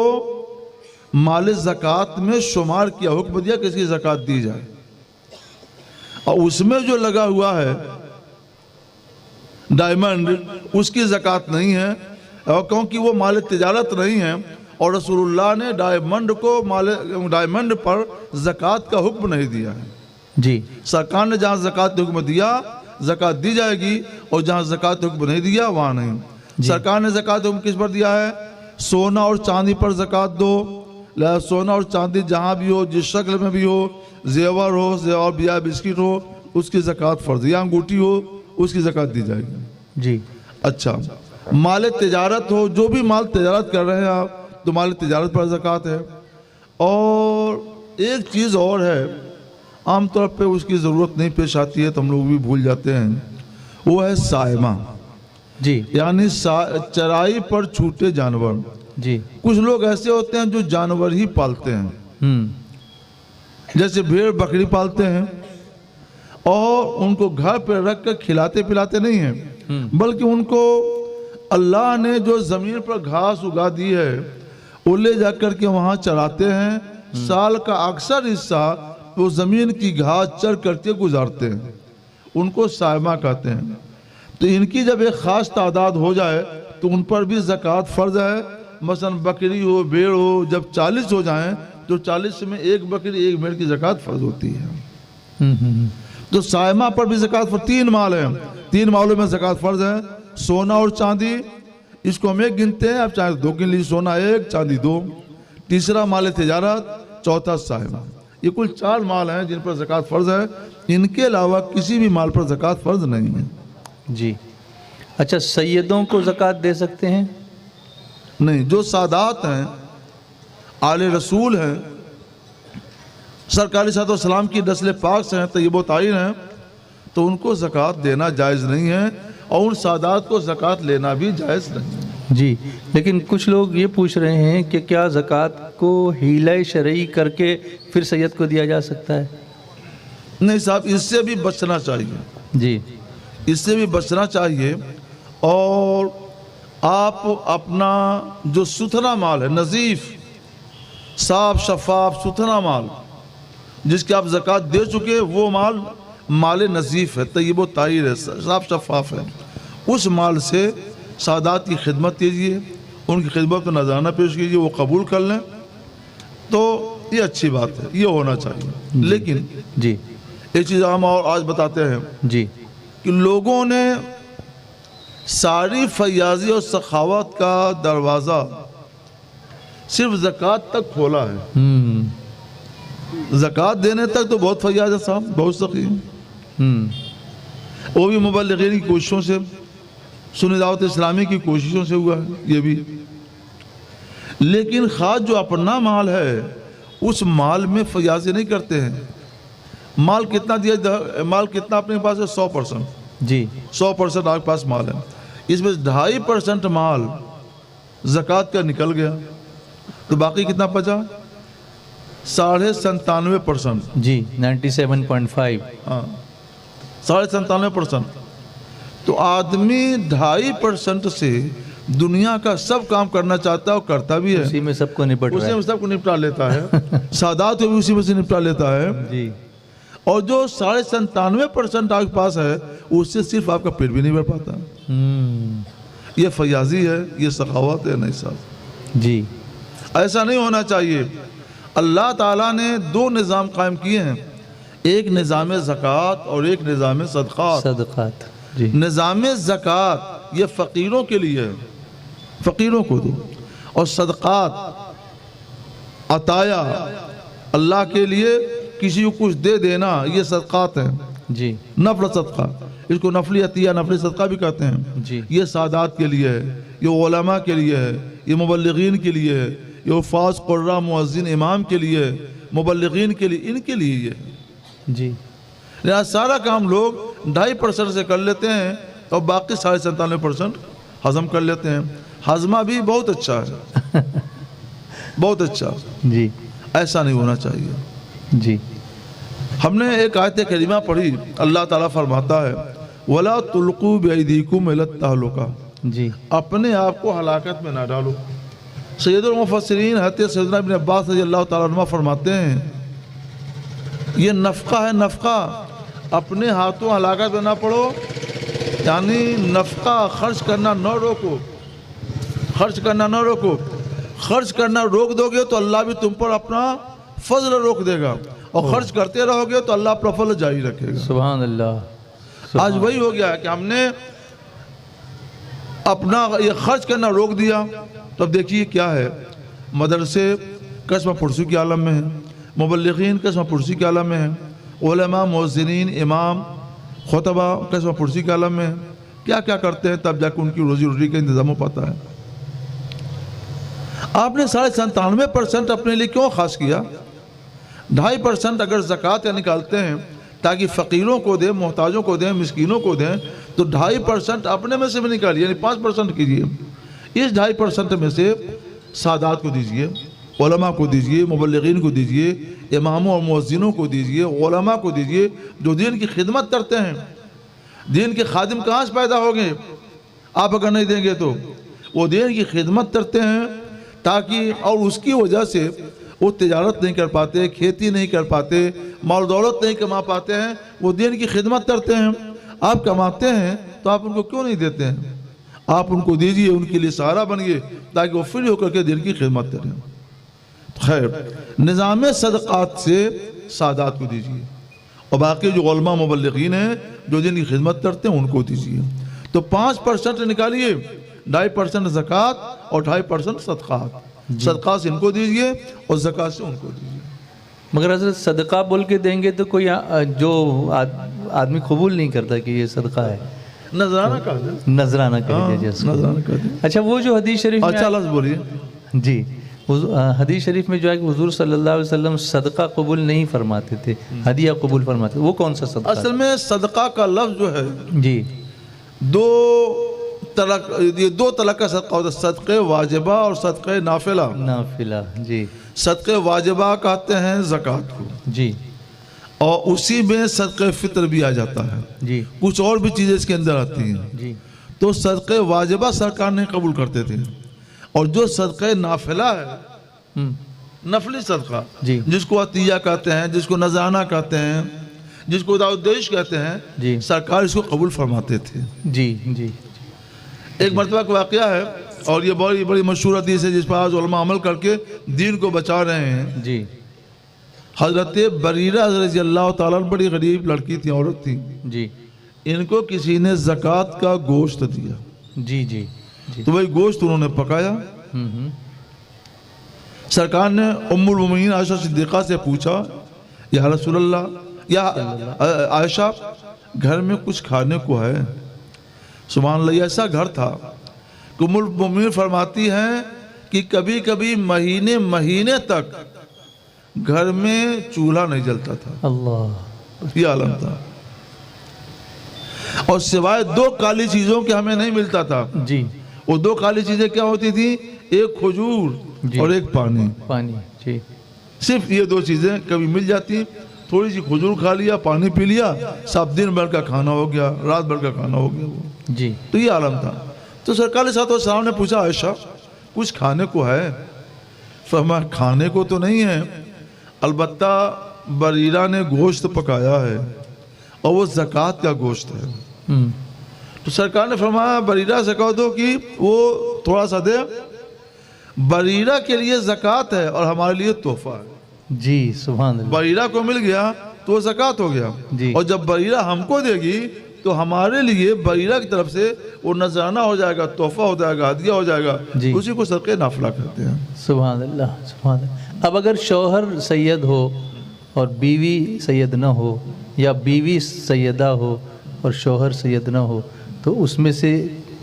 مال زکوٰۃ میں شمار کیا، حکم دیا کہ اس کی زکوٰۃ دی جائے، اور اس میں جو لگا ہوا ہے ڈائمنڈ اس کی زکوٰۃ نہیں ہے، اور کیونکہ وہ مال تجارت نہیں ہے، اور رسول اللہ نے ڈائمنڈ پر زکوٰۃ کا حکم نہیں دیا ہے۔ جی، سرکار نے جہاں زکوٰۃ کا حکم دیا زکوٰۃ دی جائے گی، اور جہاں زکوٰۃ کا حکم نہیں دیا وہاں نہیں۔ سرکار نے زکوٰۃ کا حکم کس پر دیا ہے؟ سونا اور چاندی پر زکوٰۃ دو، سونا اور چاندی جہاں بھی ہو، جس شکل میں بھی ہو، زیور ہو اور یا بسکٹ ہو، اس کی زکوٰۃ فرض، یا انگوٹھی ہو اس کی زکوٰۃ دی جائے گی۔ جی، اچھا، مال تجارت ہو، جو بھی مال تجارت کر رہے ہیں آپ، تو مال تجارت پر زکوٰۃ ہے۔ اور ایک چیز اور ہے، عام طور پہ اس کی ضرورت نہیں پیش آتی ہے تو ہم لوگ بھی بھول جاتے ہیں، وہ ہے سائمہ، جی، یعنی چرائی پر چھوٹے جانور۔ جی، کچھ لوگ ایسے ہوتے ہیں جو جانور ہی پالتے ہیں، جیسے بھیڑ بکری پالتے ہیں، اور ان کو گھر پہ رکھ کر کھلاتے پلاتے نہیں ہیں، بلکہ ان کو اللہ نے جو زمین پر گھاس اگا دی ہے وہ لے جا کر کے وہاں چراتے ہیں، سال کا اکثر حصہ وہ زمین کی گھاس چر کر کے گزارتے ہیں، ان کو سائمہ کہتے ہیں۔ تو ان کی جب ایک خاص تعداد ہو جائے تو ان پر بھی زکوٰۃ فرض ہے۔ مثلا بکری ہو، بھیڑ ہو، جب 40 ہو جائیں تو 40 میں ایک بکری ایک بھیڑ کی زکوٰۃ فرض ہوتی ہے۔ تو سائمہ پر بھی زکوٰۃ فرض، 3 مال ہیں، 3 مالوں میں زکوٰۃ فرض ہے، سونا اور چاندی، اس کو ہم ایک گنتے ہیں، اب چاہے 2 گن لیجیے، سونا 1 چاندی 2، تیسرا مال تجارت، چوتھا سائمہ۔ یہ کل 4 مال ہیں جن پر زکوٰۃ فرض ہے، ان کے علاوہ کسی بھی مال پر زکوٰۃ فرض نہیں ہے۔ جی، اچھا، سیدوں کو زکوٰۃ دے سکتے ہیں؟ نہیں، جو سادات ہیں، آل رسول ہیں، سرکار صلی اللہ علیہ وسلم کی نسل پاک سے ہیں، طیب و طاہر ہیں، تو ان کو زکوٰۃ دینا جائز نہیں ہے، اور ان سادات کو زکوٰۃ لینا بھی جائز نہیں ہے۔ جی، لیکن کچھ لوگ یہ پوچھ رہے ہیں کہ کیا زکوٰۃ کو حیلہ شرعی کر کے پھر سید کو دیا جا سکتا ہے؟ نہیں صاحب، اس سے بھی بچنا چاہیے، جی، اس سے بھی بچنا چاہیے، اور آپ اپنا جو ستھرا مال ہے، نظیف، صاف شفاف ستھرا مال جس کے آپ زکوٰۃ دے چکے، وہ مال نظیف ہے، طیب و طاہر ہے، صاف شفاف ہے، اس مال سے سادات کی خدمت کیجیے، ان کی خدمت کو نذرانہ پیش کیجیے، وہ قبول کر لیں تو یہ اچھی بات ہے، یہ ہونا چاہیے۔ لیکن جی، ایک چیز ہم اور آج بتاتے ہیں جی، کہ لوگوں نے ساری فیاضی اور سخاوت کا دروازہ صرف زکوٰۃ تک کھولا ہے۔ زکوٰۃ دینے تک تو بہت فیاض ہے صاحب، بہت سخی ہے، وہ بھی مبلغین کی کوششوں سے، سنی دعوت اسلامی کی کوششوں سے ہوا ہے یہ بھی۔ لیکن خاص جو اپنا مال ہے اس مال میں فیاضی نہیں کرتے ہیں۔ مال کتنا دیا، مال کتنا اپنے پاس ہے؟ 100%، جی، 100% آپ کے پاس مال ہے، اس میں 2.5% مال زکوٰۃ کا نکل گیا، تو باقی کتنا بچا؟ 97.5%۔ جی، 97.5۔ ہاں، 97.5%۔ تو آدمی 2.5% سے دنیا کا سب کام کرنا چاہتا ہے اور کرتا بھی ہے، اسی میں سب کو نپٹ رہا اسی میں سب کو نپٹا لیتا ہے، سادات کو بھی اسی میں سے نپٹا لیتا ہے، جی، اور جو 97.5% آپ کے پاس ہے اس سے صرف آپ کا پیٹ بھی نہیں بھر پاتا۔ یہ فیاضی ہے، یہ سخاوت ہے؟ نہیں صاحب، جی ایسا نہیں ہونا چاہیے۔ اللہ تعالیٰ نے دو نظام قائم کیے ہیں، ایک نظام زکوٰۃ اور ایک نظام صدقات۔ صدقات، جی نظام زکوٰۃ یہ فقیروں کے لیے ہے، فقیروں کو دو، اور صدقات عطایا اللہ کے لیے کسی کو کچھ دے دینا، یہ صدقات ہیں، جی نفل صدقہ، اس کو نفلی عطیہ نفلی صدقہ بھی کہتے ہیں۔ جی یہ سادات کے لیے ہے، یہ علماء کے لیے ہے، یہ مبلغین کے لیے ہے، یہ حفاظ قراء مؤذن امام کے لیے ہے، مبلغین کے لیے، ان کے لیے یہ ہے۔ جی لہذا سارا کام لوگ 2.5% سے کر لیتے ہیں اور باقی 97.5% ہضم کر لیتے ہیں۔ ہضمہ بھی بہت اچھا ہے، بہت اچھا، جی ایسا نہیں ہونا چاہیے۔ جی ہم نے ایک آیت کریمہ پڑھی، اللہ تعالیٰ فرماتا ہے وَلَا تُلْقُوا بِأَيْدِيكُمْ إِلَى التَّهْلُكَةِ، جی اپنے آپ کو ہلاکت میں نہ ڈالو۔ سید المفسرین حضرت سیدنا ابن عباس رضی اللہ تعالیٰ عنہ فرماتے ہیں یہ نفقہ ہے، نفقہ، اپنے ہاتھوں ہلاکت میں نہ پڑو، یعنی نفقہ خرچ کرنا نہ روکو، خرچ کرنا نہ روکو۔ خرچ کرنا روک دو گے تو اللہ بھی تم پر اپنا فضل روک دے گا، اور خرچ کرتے رہو گے تو اللہ اپنا فضل جاری رکھے گا۔ سبحان اللہ۔ آج وہی ہو گیا ہے کہ ہم نے اپنا یہ خرچ کرنا روک دیا، تو اب دیکھیے کیا ہے، مدرسے قسم پرسی کے عالم میں ہیں، مبلغین قسم پرسی کے عالم میں ہیں، علماء مؤذنین امام خطبہ قسم پرسی کے عالم میں ہیں۔ کیا کیا کرتے ہیں، تب جا کے ان کی روزی روٹی کا انتظام ہو پاتا ہے۔ آپ نے 97.5% اپنے لیے کیوں خاص کیا؟ 2.5% اگر زکوٰۃ نکالتے ہیں تاکہ فقیروں کو دیں، محتاجوں کو دیں، مسکینوں کو دیں، تو 2.5% اپنے میں سے بھی نکالیے، یعنی 5% کیجئے۔ اس 2.5% میں سے سادات کو دیجئے، علماء کو دیجئے، مبلغین کو دیجئے، اماموں اور مؤذنوں کو دیجئے، علماء کو دیجئے جو دین کی خدمت کرتے ہیں۔ دین کے خادم کہاں سے پیدا ہوگے آپ اگر نہیں دیں گے تو؟ وہ دین کی خدمت کرتے ہیں تاکہ، اور اس کی وجہ سے وہ تجارت نہیں کر پاتے، کھیتی نہیں کر پاتے، مال دولت نہیں کما پاتے ہیں، وہ دین کی خدمت کرتے ہیں۔ آپ کماتے ہیں تو آپ ان کو کیوں نہیں دیتے ہیں؟ آپ ان کو دیجئے، ان کے لیے سہارا بنیے تاکہ وہ فری ہو کر کے دین کی خدمت کریں۔ خیر، نظام صدقات سے سادات کو دیجئے، اور باقی جو علماء مبلغین ہیں جو دین کی خدمت کرتے ہیں ان کو دیجئے۔ تو 5% نکالیے، 2.5% زکوٰۃ اور 2.5% صدقات۔ صدقات سے ان کو دیجئے اور زکوٰۃ سے ان کو دیجئے۔ مگر حضرت صدقہ بول کے دیں گے تو کوئی جو آدمی قبول نہیں کرتا کہ یہ صدقہ ہے، نذرانہ کر دیں، نذرانہ کر دیجیے اس کو۔ نذرانہ کر دیں۔ اچھا، وہ جو حدیث شریف میں اچھا لفظ بولیے۔ جی، حدیث شریف میں جو ہے کہ حضور صلی اللہ علیہ وسلم صدقہ قبول نہیں فرماتے تھے، ہدیہ قبول فرماتے تھے، وہ کون سا صدقہ؟ اصل میں صدقہ کا لفظ جو ہے جی یہ دو طرح کا صدقہ ہوتا ہے، صدقہ واجبہ اور صدقہ نافلہ۔ نافلہ، جی صدقہ واجبہ کہتے ہیں زکوٰۃ کو، جی، اور اسی میں صدقہ فطر بھی آ جاتا ہے، جی کچھ اور بھی چیزیں اس کے اندر آتی ہیں۔ جی تو صدقہ واجبہ سرکار نے قبول کرتے تھے، اور جو صدقہ نافلہ ہے، نفلی صدقہ، جی جس کو عطیہ کہتے ہیں، جس کو نذرانہ کہتے ہیں، جس کو دعوت دیش کہتے ہیں، جی سرکار اس کو قبول فرماتے تھے۔ جی جی ایک مرتبہ کا واقعہ ہے، اور یہ بڑی مشہور حدیث ہے جس پر آج علماء عمل کر کے دین کو بچا رہے ہیں۔ جی حضرت بریرہ رضی اللہ تعالیٰ عنہ بڑی غریب لڑکی تھی، عورت تھی، جی ان کو کسی نے زکوٰۃ کا گوشت دیا، جی جی جی تو وہی گوشت انہوں نے پکایا۔ سرکار نے ام المؤمنین عائشہ صدیقہ سے پوچھا، یا رسول اللہ، یا عائشہ، گھر میں کچھ کھانے کو ہے؟ سبحان اللہ، ایسا گھر تھا کہ ام المؤمنین فرماتی ہیں کہ کبھی کبھی مہینے تک گھر میں چولہا نہیں جلتا تھا، اللہ، یہ عالم تھا، اور سوائے 2 کالی چیزوں کے ہمیں نہیں ملتا تھا۔ جی، وہ 2 کالی چیزیں کیا ہوتی تھیں؟ ایک کھجور جی، اور ایک پانی، پانی، جی صرف یہ 2 چیزیں کبھی مل جاتی، تھوڑی سی کھجور کھا لیا، پانی پی لیا، سب دن بھر کا کھانا ہو گیا، رات بھر کا کھانا ہو گیا وہ۔ جی تو یہ عالم تھا۔ تو سرکار علیہ السلام نے پوچھا، عائشہ کچھ کھانے کو ہے؟ فرمایا کھانے کو تو نہیں ہے، البتہ بریرہ نے گوشت پکایا ہے، اور وہ زکوٰۃ کا گوشت ہے۔ تو سرکار نے فرمایا بریرہ سے کہو دو کہ وہ تھوڑا سا دے. بریرہ کے لیے زکوٰۃ ہے اور ہمارے لیے تحفہ ہے. جی سبحان اللہ. بریرہ کو مل گیا تو وہ زکوٰۃ ہو گیا. جی. اور جب بریرہ ہم کو دے گی تو ہمارے لیے بریرہ کی طرف سے وہ نذرانہ ہو جائے گا, تحفہ ہو جائے گا, ہدیہ ہو جائے گا. جی. اسی کو صدقہ نافلہ کہتے ہیں. سبحان اللہ سبحان اللہ. اب اگر شوہر سید ہو اور بیوی سید نہ ہو, یا بیوی سیدہ ہو اور شوہر سید نہ ہو, تو اس میں سے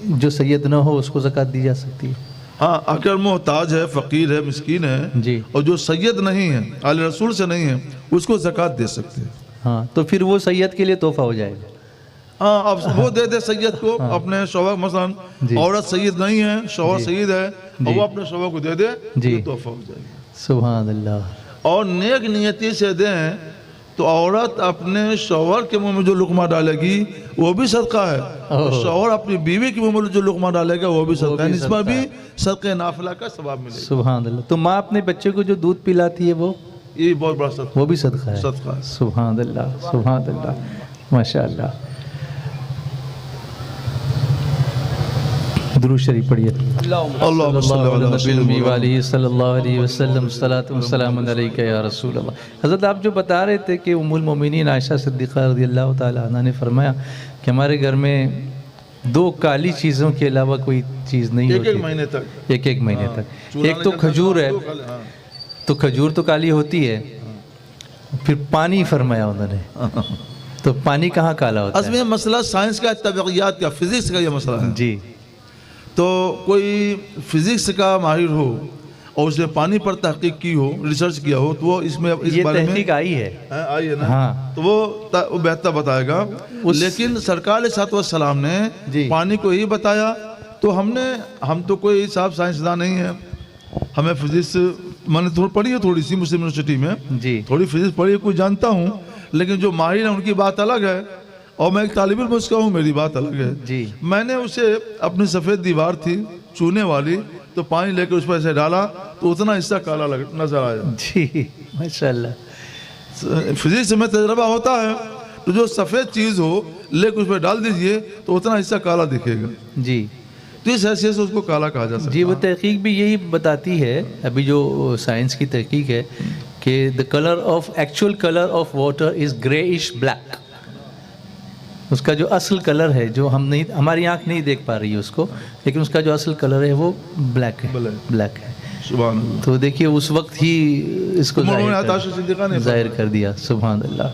جو سید نہ ہو اس کو زکوٰۃ دی جا سکتی ہے؟ ہاں, اگر محتاج ہے, فقیر ہے, مسکین ہے, جی. اور جو سید نہیں ہے, آل رسول سے نہیں ہے, اس کو زکوٰۃ دے سکتے ہیں. ہاں, تو پھر وہ سید کے لیے تحفہ ہو جائے گا. ہاں, اب وہ دے دے سید کو اپنے شوہر. مثلا عورت سید نہیں ہے, شوہر سید ہے, اور وہ اپنے شوہر کو دے دے, تحفہ ہو جائے گا. سبحان اللہ. اور نیک نیتی سے دیں تو عورت اپنے شوہر کے منہ میں جو لقمہ ڈالے گی وہ بھی صدقہ ہے, اور شوہر اپنی بیوی کے منہ میں جو لقمہ ڈالے گا وہ بھی صدقہ ہے. اس پر بھی صدقہ نافلہ کا ثواب ملے گا. سبحان اللہ. تو ماں اپنے بچے کو جو دودھ پلاتی ہے وہ یہ بہت بڑا صدقہ, وہ بھی صدقہ ہے. صدقہ ہے. سبحان اللہ سبحان اللہ, ماشاء اللہ. درود شریف پڑھیے. اللہم صلی اللہ صلی اللہ علیہ وسلم. صلاۃ و سلام علیک یا رسول اللہ. حضرت آپ جو بتا رہے تھے کہ ام المومنین عائشہ صدیقہ رضی اللہ تعالی عنہ نے فرمایا کہ ہمارے گھر میں 2 کالی چیزوں کے علاوہ کوئی چیز نہیں ہوتی. ایک مہینے تک, ایک مہینے تک. ایک تو کھجور ہے, تو کھجور تو کالی ہوتی ہے. پھر پانی فرمایا انہوں نے, تو پانی کہاں کالا ہوتا ہے؟ اصل میں مسئلہ سائنس کا, طبعیات کا, فزکس کا یہ مسئلہ ہے. جی. تو کوئی فزکس کا ماہر ہو اور اس نے پانی پر تحقیق کی ہو, ریسرچ کیا ہو, تو وہ اس میں اس یہ بارے میں تحقیق آئی ہے نا, ہاں, تو وہ بہتر بتائے گا. لیکن سرکار علیہ الصلوۃ والسلام نے پانی کو ہی بتایا. تو ہم تو کوئی صاحب سائنسداں نہیں ہیں, ہمیں فزکس میں نے پڑھی ہے تھوڑی سی مسلم یونیورسٹی میں, تھوڑی فزکس پڑھی ہے, کوئی جانتا ہوں, لیکن جو ماہر ہیں ان کی بات الگ ہے, اور میں ایک طالب علم اس کا ہوں, میری بات الگ ہے. جی. میں نے اسے اپنی سفید دیوار تھی چونے والی, تو پانی لے کے اس پر ایسے ڈالا تو اتنا حصہ کالا نظر آیا. جی ماشاءاللہ. فزکس میں تجربہ ہوتا ہے, تو جو سفید چیز ہو لے کے اس پہ ڈال دیجئے تو اتنا حصہ کالا دکھے گا. جی. تو اس حیثیت سے اس کو کالا کہا جا سکتا ہے. جی, وہ تحقیق بھی یہی بتاتی ہے, ابھی جو سائنس کی تحقیق ہے, کہ actual colour of water is greyish black. اس کا جو اصل کلر ہے, جو ہماری آنکھ نہیں دیکھ پا رہی ہے اس کو, لیکن اس کا جو اصل کلر ہے وہ بلیک ہے. بلیک ہے. سبحان اللہ. تو دیکھیے اس وقت ہی اس کو ظاہر کر دیا. سبحان اللہ.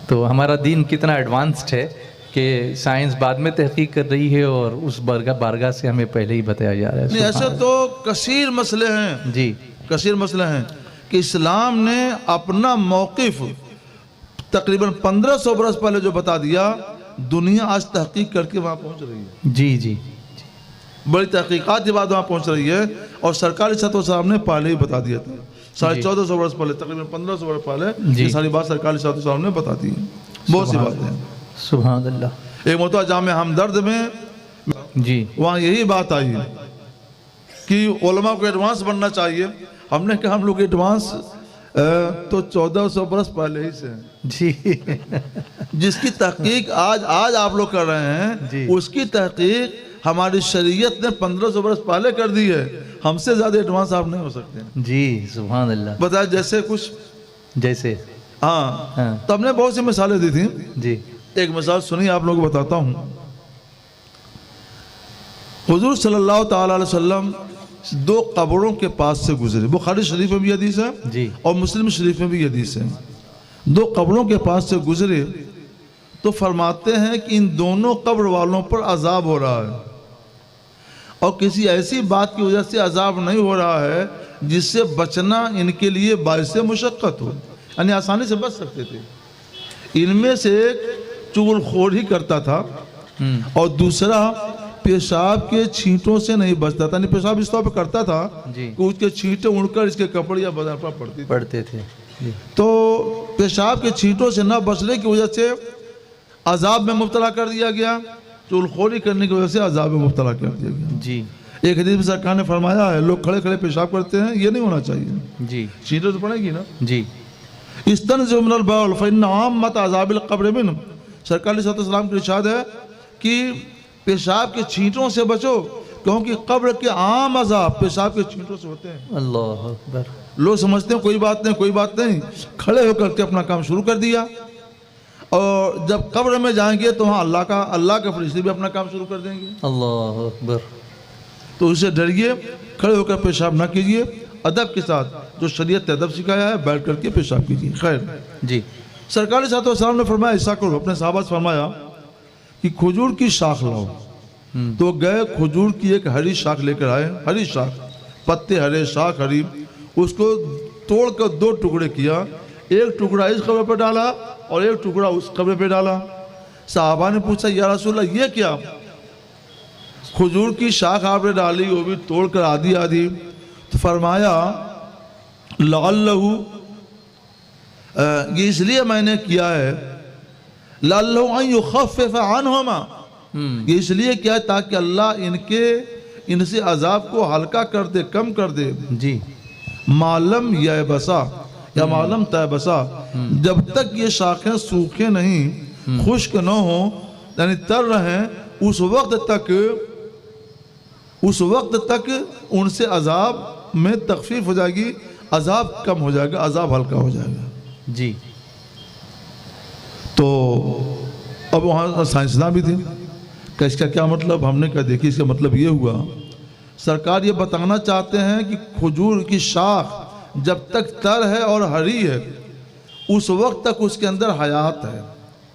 تو ہمارا دین کتنا ایڈوانسڈ ہے کہ سائنس بعد میں تحقیق کر رہی ہے, اور اس بارگاہ سے ہمیں پہلے ہی بتایا جا رہا ہے. ایسے تو کثیر مسئلے ہیں. جی, کثیر مسئلے ہیں کہ اسلام نے اپنا موقف تقریباً 1500 برس پہلے جو بتا دیا, دنیا آج تحقیق کر کے وہاں پہنچ رہی ہے. جی جی, بڑی تحقیقات کے بعد وہاں پہنچ رہی ہے, اور سرکار علیہ الصلوۃ والسلام نے پہلے ہی بتا دیا تھا. 1450 برس پہلے, تقریباً 1500 برس پہلے یہ ساری بات سرکار علیہ الصلوۃ والسلام نے بتا دی ہے. بہت سی باتیں ہیں. سبحان اللہ. ایک مرتبہ جامع ہمدرد میں جی, وہاں یہی بات آئی کہ علماء کو ایڈوانس بننا چاہیے. ہم نے کہا ہم لوگ ایڈوانس تو 1400 برس پہلے ہی سے ہیں. جی. جس کی تحقیق آج آپ لوگ کر رہے ہیں, اس کی تحقیق ہماری شریعت نے 1500 برس پہلے کر دی ہے. ہم سے زیادہ ایڈوانس آپ نہیں ہو سکتے. جی سبحان اللہ. بتایا جیسے کچھ جیسے, ہاں, تو ہم نے بہت سی مثالیں دی تھیں. جی, ایک مثال سنی آپ لوگوں کو بتاتا ہوں. حضور صلی اللہ تعالی علیہ وسلم 2 قبروں کے پاس سے گزرے. بخاری شریف میں بھی حدیث ہے, جی, اور مسلم شریف میں بھی حدیث ہے. 2 قبروں کے پاس سے گزرے تو فرماتے ہیں کہ ان دونوں قبر والوں پر عذاب ہو رہا ہے, اور کسی ایسی بات کی وجہ سے عذاب نہیں ہو رہا ہے جس سے بچنا ان کے لیے باعث مشقت ہو, یعنی آسانی سے بچ سکتے تھے. ان میں سے ایک چغل خوری کرتا تھا, اور دوسرا پیشاب کے چھینٹوں سے نہیں بچتا تھا. یعنی پیشاب اس طور پہ کرتا تھا کہ اس کے چھینٹیں اڑ کر اس کے کپڑے یا بدن پر پڑتے تھے. تو پیشاب کے چھینٹوں سے نہ بچنے کی وجہ سے عذاب میں مبتلا کر دیا گیا, چغل خوری کرنے کی وجہ سے عذاب میں مبتلا کر دیا گیا. جی, ایک حدیث میں سرکار نے فرمایا ہے, لوگ کھڑے کھڑے پیشاب کرتے ہیں, یہ نہیں ہونا چاہیے. جی, چھینٹیں تو پڑے گی نا. جی, استنزع من البول فإن عامة عذاب القبر منه. سرکار علیہ الصلوۃ والسلام کی ارشاد ہے کہ پیشاب کے چھینٹوں سے بچو، کیونکہ قبر کے عام عذاب پیشاب کے چھینٹوں سے ہوتے ہیں۔ اللہ اکبر۔ لوگ سمجھتے ہیں کوئی بات نہیں کوئی بات نہیں، کھڑے ہو کر کے اپنا کام شروع کر دیا، اور جب قبر میں جائیں گے تو وہاں اللہ کا فرشتے بھی اپنا کام شروع کر دیں گے۔ اللہ اکبر۔ تو اسے ڈریے، کھڑے ہو کر پیشاب نہ کیجیے، ادب کے ساتھ جو شریعت نے ادب سکھایا ہے بیٹھ کر کے پیشاب کیجیے۔ خیر، جی سرکار صلی اللہ علیہ وسلم نے فرمایا ایسا کرو، اپنے صحابہ سے فرمایا کہ کھجور کی شاخ لاؤ۔ تو گئے کھجور کی ایک ہری شاخ لے کر آئے، ہری شاخ، پتے ہرے، شاخ ہری، اس کو توڑ کر 2 ٹکڑے کیا، ایک ٹکڑا اس قبر پہ ڈالا اور ایک ٹکڑا اس قبر پہ ڈالا۔ صحابہ نے پوچھا یا رسول اللہ یہ کیا؟ کھجور کی شاخ آپ نے ڈالی، وہ بھی توڑ کر آدھی آدھی، تو فرمایا لعلہ، یہ اس لیے میں نے کیا ہے، لعلہ ان یخفف عنہما، یہ اس لیے کیا ہے تاکہ اللہ ان سے عذاب کو ہلکا کر دے، کم کر دے۔ جی معلم یا بسا یا معلم تیبسا، جب تک یہ شاخیں سوکھے نہیں، خشک نہ ہوں، یعنی تر رہیں، اس وقت تک ان سے عذاب میں تخفیف ہو جائے گی، عذاب کم ہو جائے گا، عذاب ہلکا ہو جائے گا۔ جی تو اب وہاں سائنسداں بھی تھے کہ اس کا کیا مطلب؟ ہم نے کہا دیکھیے اس کا مطلب یہ ہوا، سرکار یہ بتانا چاہتے ہیں کہ کھجور کی شاخ جب تک تر ہے اور ہری ہے اس وقت تک اس کے اندر حیات ہے،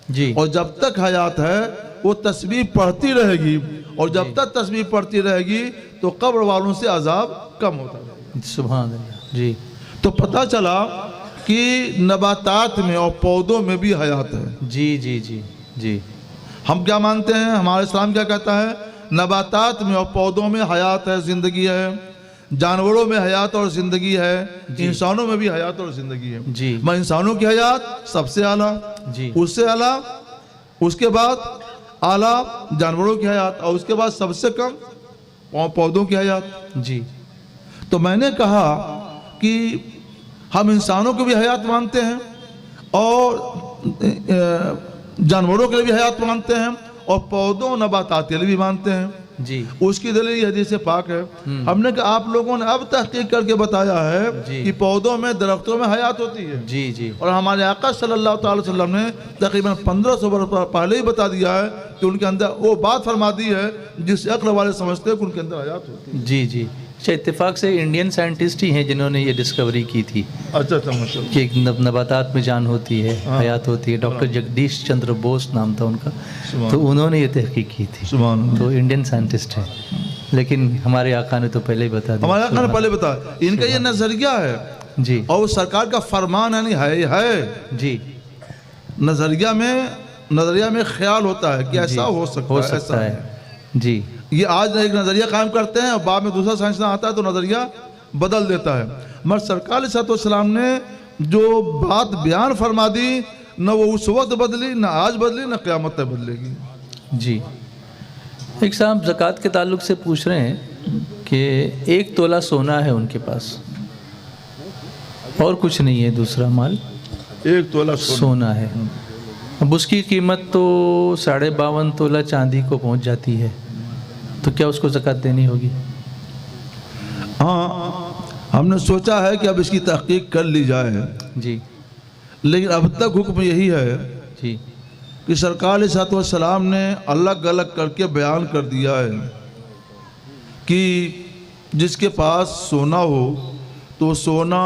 جی اور جب تک حیات ہے وہ تسبیح پڑھتی رہے گی، اور جب تک تسبیح پڑھتی رہے گی تو قبر والوں سے عذاب کم ہوتا رہے گا۔ سبحان اللہ۔ جی تو پتہ چلا کہ نباتات میں اور پودوں میں بھی حیات ہے۔ جی جی جی جی ہم کیا مانتے ہیں؟ ہمارے اسلام کیا کہتا ہے؟ نباتات میں اور پودوں میں حیات ہے، زندگی ہے، جانوروں میں حیات اور زندگی ہے، انسانوں میں بھی حیات اور زندگی ہے۔ جی میں انسانوں کی حیات سب سے اعلیٰ، جی اس سے اعلیٰ، اس کے بعد اعلیٰ جانوروں کی حیات، اور اس کے بعد سب سے کم پودوں کی حیات۔ جی تو میں نے کہا کہ ہم انسانوں کو بھی حیات مانتے ہیں اور جانوروں کے لیے بھی حیات مانتے ہیں اور پودوں نباتات کے لیے بھی مانتے ہیں۔ جی اس کی دلیل یہ حدیث پاک ہے۔ ہم نے کہا آپ لوگوں نے اب تحقیق کر کے بتایا ہے کہ پودوں میں، درختوں میں حیات ہوتی ہے، جی جی اور ہمارے آقا صلی اللہ تعالی وسلم نے تقریباً 1500 برس پہلے ہی بتا دیا ہے کہ ان کے اندر وہ بات فرما دی ہے جس عقل والے سمجھتے ہیں کہ ان کے اندر حیات ہوتی ہے۔ جی جی اچھا، اتفاق سے انڈین سائنٹسٹ ہی ہیں جنہوں نے یہ ڈسکوری کی تھی اچھا ماشاءاللہ، کہ نباتات میں جان ہوتی ہے، حیات ہوتی ہے۔ ڈاکٹر جگدیش چندر بوس نام تھا ان کا، تو انہوں نے یہ تحقیق کی تھی، سبحان اللہ۔ تو انڈین سائنٹسٹ ہے، لیکن ہمارے آقا نے تو پہلے ہی بتا دیا۔ ہمارے آقا نے پہلے بتایا، ان کا یہ نظریہ ہے جی اور سرکار کا فرمان یعنی ہے۔ جی نظریہ میں خیال ہوتا ہے کہ ایسا ہو سکتا ہے۔ جی یہ آج ایک نظریہ قائم کرتے ہیں اور بعد میں دوسرا سائنسداں آتا ہے تو نظریہ بدل دیتا ہے، مگر سرکار علیہ السلام نے جو بات بیان فرما دی نہ وہ اس وقت بدلی، نہ آج بدلی، نہ قیامت تک بدلے گی۔ جی ایک صاحب زکوٰۃ کے تعلق سے پوچھ رہے ہیں کہ 1 تولہ سونا ہے ان کے پاس اور کچھ نہیں ہے، دوسرا مال 1 تولہ سونا ہے، اب اس کی قیمت تو 52.5 تولہ چاندی کو پہنچ جاتی ہے، تو کیا اس کو زکوٰۃ دینی ہوگی؟ ہاں، ہم نے سوچا ہے کہ اب اس کی تحقیق کر لی جائے، جی لیکن اب تک حکم یہی ہے جی کہ سرکار علیہ السلام نے الگ الگ کر کے بیان کر دیا ہے کہ جس کے پاس سونا ہو تو سونا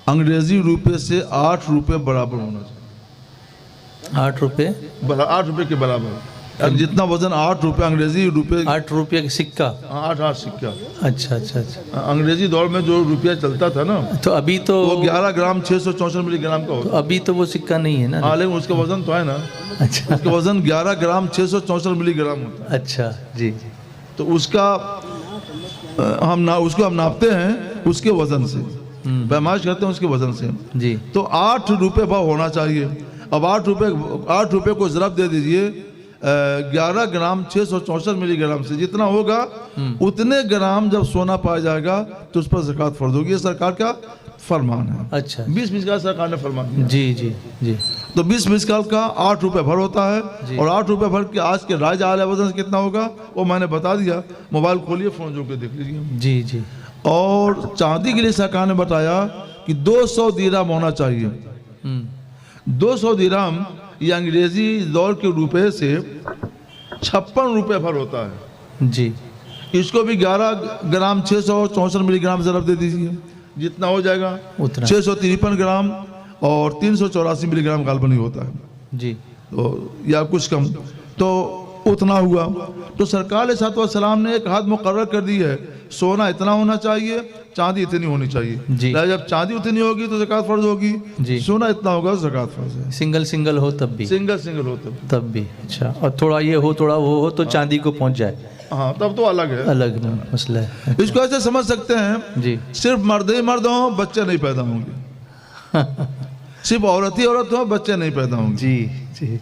انگریزی روپے سے 8 روپے برابر ہونا چاہیے۔ 8 روپے؟ 8 روپے کے برابر، جتنا وزن 8 روپے انگریزی روپے، 8 روپے کا سکہ؟ 8 سکہ۔ اچھا اچھا اچھا، انگریزی دور میں جو روپیہ چلتا تھا نا تو ابھی تو وہ 11 گرام 664 ملی گرام کا ہوتا، ابھی تو وہ سکہ نہیں ہے نا؟ ہاں لیکن اس کا وزن تو ہے نا، اچھا اس کا وزن 11 گرام 664 ملی گرام ہوتا ہے۔ اچھا جی جی، تو اس کا ہم ناپتے ہیں اس کے وزن سے، پیمائش کرتے ہیں اس کے وزن سے، جی تو 8 روپے بھاؤ ہونا چاہیے۔ اب 8 روپے کو ضرب دے دیجئے 11 گرام 664 ملی گرام سے جتنا ہوگا اتنے گرام جب سونا پایا جائے گا تو اس پر زکوٰۃ فرض ہوگی. یہ سرکار کا فرمان ہے. اچھا 20 مسکال سرکار نے فرمان دیا. جی جی جی. تو 20 مسکال کا 8 روپے بھر ہوتا ہے. اور 8 روپے بھر کے آج کے رائج اعلی وزن سے کتنا ہوگا وہ میں نے بتا دیا. موبائل کھولیے فون جو کے دیکھ لیجیے. جی جی. اور چاندی کے لیے سرکار نے بتایا کہ 200 درہم ہونا چاہیے. 200 درہم یہ انگریزی دور کے روپے سے 56 روپے بھر ہوتا ہے. جی. اس کو بھی 11 گرام 664 ملی گرام ضرب دے دیجیے جتنا ہو جائے گا. 653 گرام اور 384 ملی گرام غالباً ہی ہوتا ہے. جی. یا کچھ کم تو اتنا ہوا. تو سرکار علیہ السلام نے ایک حد مقرر کر دی ہے. سونا اتنا ہونا چاہیے, چاندی اتنی ہونی چاہیے. جب چاندی اتنی ہوگی تو زکوٰۃ فرض ہوگی. سونا اتنا ہوگا تو زکوٰۃ فرض ہے. سنگل ہو تب بھی. سنگل ہو تب بھی. اچھا. اور تھوڑا یہ ہو تھوڑا وہ ہو تو چاندی کو پہنچ جائے. ہاں تب تو الگ ہے. الگ مسئلہ ہے. اس کو ایسے سمجھ سکتے ہیں جی صرف مرد ہی مرد ہوں بچے نہیں پیدا ہوں گے. صرف عورت ہی عورت ہوں بچے نہیں پیدا ہوں گے. جی جی.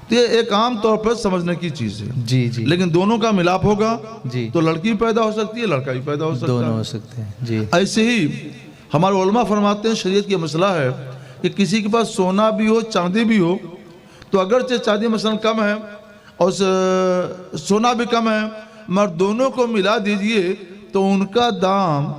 تو یہ ایک عام طور پر سمجھنے کی چیز ہے. جی جی. لیکن دونوں کا ملاپ ہوگا جی تو لڑکی پیدا ہو سکتی ہے لڑکا بھی پیدا ہو سکتا ہے. دونوں ہو سکتے ہیں. جی. ایسے ہی ہمارے علماء فرماتے ہیں شریعت کی مسئلہ ہے کہ کسی کے پاس سونا بھی ہو چاندی بھی ہو تو اگرچہ چاندی مثلا کم ہے اور سونا بھی کم ہے مگر دونوں کو ملا دیجئے تو ان کا دام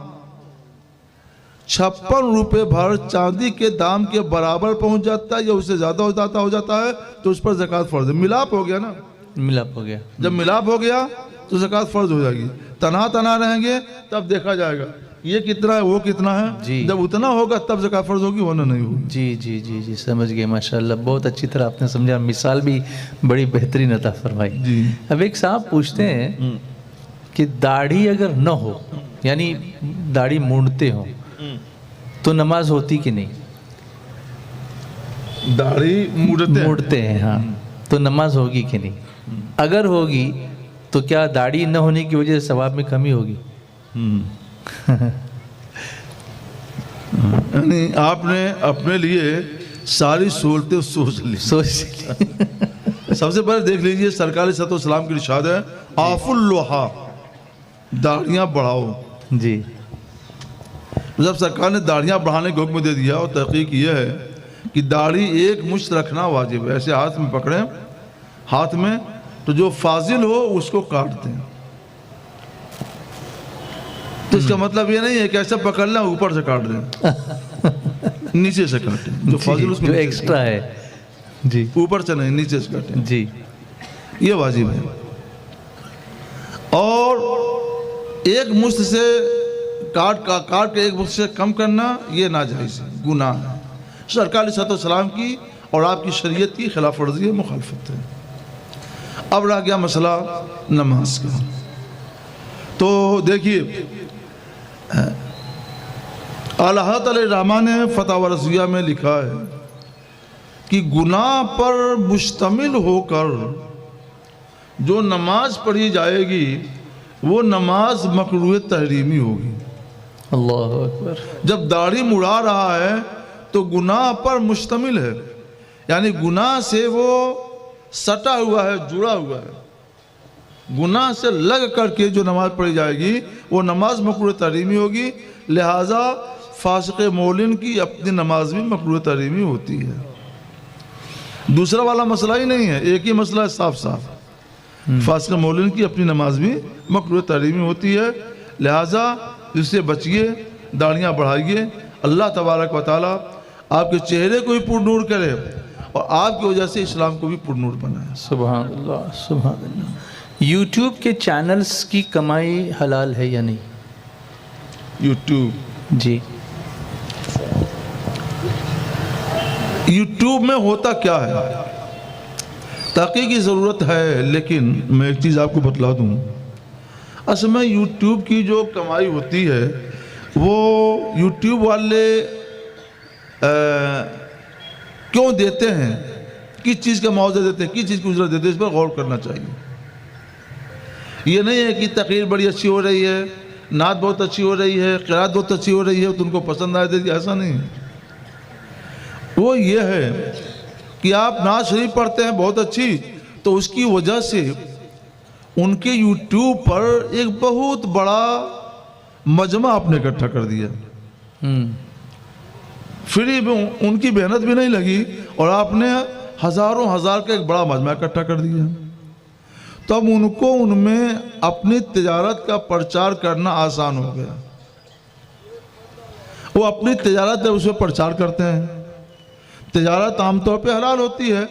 56 روپے بھر چاندی کے دام کے برابر پہنچ جاتا ہے یا اس سے زیادہ ہو جاتا ہے تو اس پر زکوٰۃ فرض ہے. ملاپ ہو گیا نا. ملاپ ہو گیا. جب ملاپ ہو گیا تو زکوٰۃ فرض ہو جائے گی. تنہا رہیں گے تب دیکھا جائے گا یہ کتنا ہے وہ کتنا ہے. جی. جب اتنا ہوگا تب زکوٰۃ فرض ہوگی ورنہ نہیں ہوگی. جی جی جی جی سمجھ گئے. ماشاءاللہ بہت اچھی طرح آپ نے سمجھا. مثال بھی بڑی بہترین عطا فرمائی. جی. اب ایک صاحب پوچھتے ہیں کہ داڑھی اگر نہ ہو یعنی داڑھی مونڈتے ہوں تو نماز ہوتی کہ نہیں؟ داڑھی موڑتے ہیں ہاں تو نماز ہوگی کہ نہیں؟ اگر ہوگی تو کیا داڑھی نہ ہونے کی وجہ سے ثواب میں کمی ہوگی؟ یعنی آپ نے اپنے لیے ساری صورتیں سوچ لی. سب سے پہلے دیکھ لیجئے سرکار علیہ السلام کی ارشاد ہے آف اللحا داڑیاں بڑھاؤ. جی. جب سرکار نے داڑیاں بڑھانے کا حکم دے دیا اور تحقیق یہ ہے کہ داڑھی ایک مشت رکھنا واجب ہے. ایسے ہاتھ میں پکڑیں ہاتھ میں تو جو فاضل ہو اس کو کاٹ دیں. تو اس کا مطلب یہ نہیں ہے کہ ایسا پکڑ لیں اوپر سے کاٹ دیں نیچے سے کاٹیں. جو فاضل اس کو ایکسٹرا ہے جی اوپر سے نہیں نیچے سے کاٹیں. جی یہ واجب ہے. اور ایک مشت سے کاٹ کے ایک مشت سے کم کرنا یہ ناجائز ہے گناہ ہے. سرکار علیہ السلام کی اور آپ کی شریعت کی خلاف ورزی ہے مخالفت ہے. اب رہ گیا مسئلہ نماز کا. تو دیکھیے اعلیٰ حضرت علیہ الرحمٰ نے فتاوی رضویہ میں لکھا ہے کہ گناہ پر مشتمل ہو کر جو نماز پڑھی جائے گی وہ نماز مکروہ تحریمی ہوگی. اللہ اکبر. جب داڑھی مڑا رہا ہے تو گناہ پر مشتمل ہے یعنی گناہ سے وہ سٹا ہوا ہے جڑا ہوا ہے. گناہ سے لگ کر کے جو نماز پڑھی جائے گی وہ نماز مکروہ تحریمی ہوگی. لہٰذا فاسق مولن کی اپنی نماز بھی مکروہ تحریمی ہوتی ہے. دوسرا والا مسئلہ ہی نہیں ہے, ایک ہی مسئلہ ہے صاف صاف. فاسق مولن کی اپنی نماز بھی مکروہ تحریمی ہوتی ہے. لہٰذا اس سے بچیے, داڑیاں بڑھائیے. اللہ تبارک و تعالیٰ آپ کے چہرے کو بھی پر نور کرے اور آپ کی وجہ سے اسلام کو بھی پر نور بنائے. سبحان اللہ سبحان اللہ. یوٹیوب کے چینلز کی کمائی حلال ہے یا نہیں؟ یوٹیوب جی یوٹیوب میں ہوتا کیا ہے تحقیق کی ضرورت ہے, لیکن میں ایک چیز آپ کو بتلا دوں. اصل میں یوٹیوب کی جو کمائی ہوتی ہے وہ یوٹیوب والے کیوں دیتے ہیں, کس چیز کا معاوضہ دیتے ہیں, کس چیز کی اجرت دیتے ہیں, اس پر غور کرنا چاہیے. یہ نہیں ہے کہ تقریر بڑی اچھی ہو رہی ہے, نعت بہت اچھی ہو رہی ہے, قرات بہت اچھی ہو رہی ہے تو ان کو پسند آئے دے. ایسا نہیں ہے. وہ یہ ہے کہ آپ نعت شریف پڑھتے ہیں بہت اچھی, تو اس کی وجہ سے ان کے یوٹیوب پر ایک بہت بڑا مجمع آپ نے اکٹھا کر دیا. فری میں ان کی محنت بھی نہیں لگی اور آپ نے ہزاروں ہزار کا ایک بڑا مجمع اکٹھا کر دیا. تو اب ان کو ان میں اپنی تجارت کا پرچار کرنا آسان ہو گیا. وہ اپنی تجارت اس میں پرچار کرتے ہیں. تجارت عام طور پہ حلال ہوتی ہے.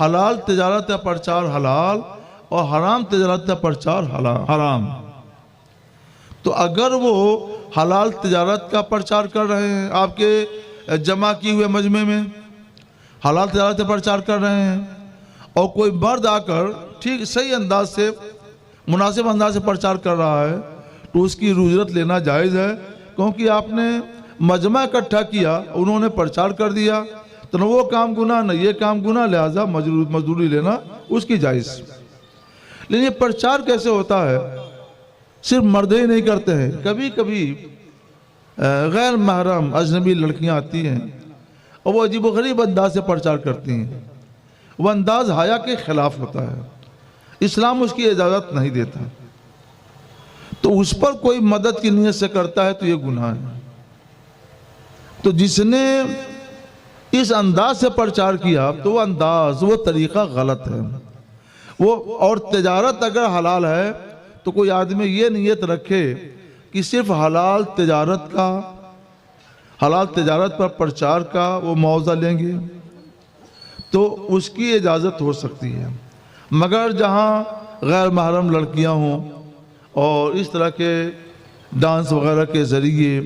حلال تجارت کا پرچار حلال اور حرام تجارت کا پرچار حرام. تو اگر وہ حلال تجارت کا پرچار کر رہے ہیں آپ کے جمع کیے ہوئے مجمع میں, حلال تجارت کا پرچار کر رہے ہیں, اور کوئی مرد آ کر ٹھیک صحیح انداز سے مناسب انداز سے پرچار کر رہا ہے, تو اس کی اجرت لینا جائز ہے, کیونکہ آپ نے مجمع اکٹھا کیا, انہوں نے پرچار کر دیا, تو نہ وہ کام گناہ نہ یہ کام گناہ, لہذا مزدوری لینا اس کی جائز. لیکن یہ پرچار کیسے ہوتا ہے؟ صرف مرد ہی نہیں کرتے ہیں, کبھی کبھی غیر محرم اجنبی لڑکیاں آتی ہیں اور وہ عجیب و غریب انداز سے پرچار کرتی ہیں. وہ انداز حیا کے خلاف ہوتا ہے, اسلام اس کی اجازت نہیں دیتا. تو اس پر کوئی مدد کی نیت سے کرتا ہے تو یہ گناہ ہے. تو جس نے اس انداز سے پرچار کیا تو وہ انداز, وہ طریقہ غلط ہے. وہ اور تجارت اگر حلال ہے تو کوئی آدمی یہ نیت رکھے کہ صرف حلال تجارت پر پرچار کا وہ معاوضہ لیں گے تو اس کی اجازت ہو سکتی ہے. مگر جہاں غیر محرم لڑکیاں ہوں اور اس طرح کے ڈانس وغیرہ کے ذریعے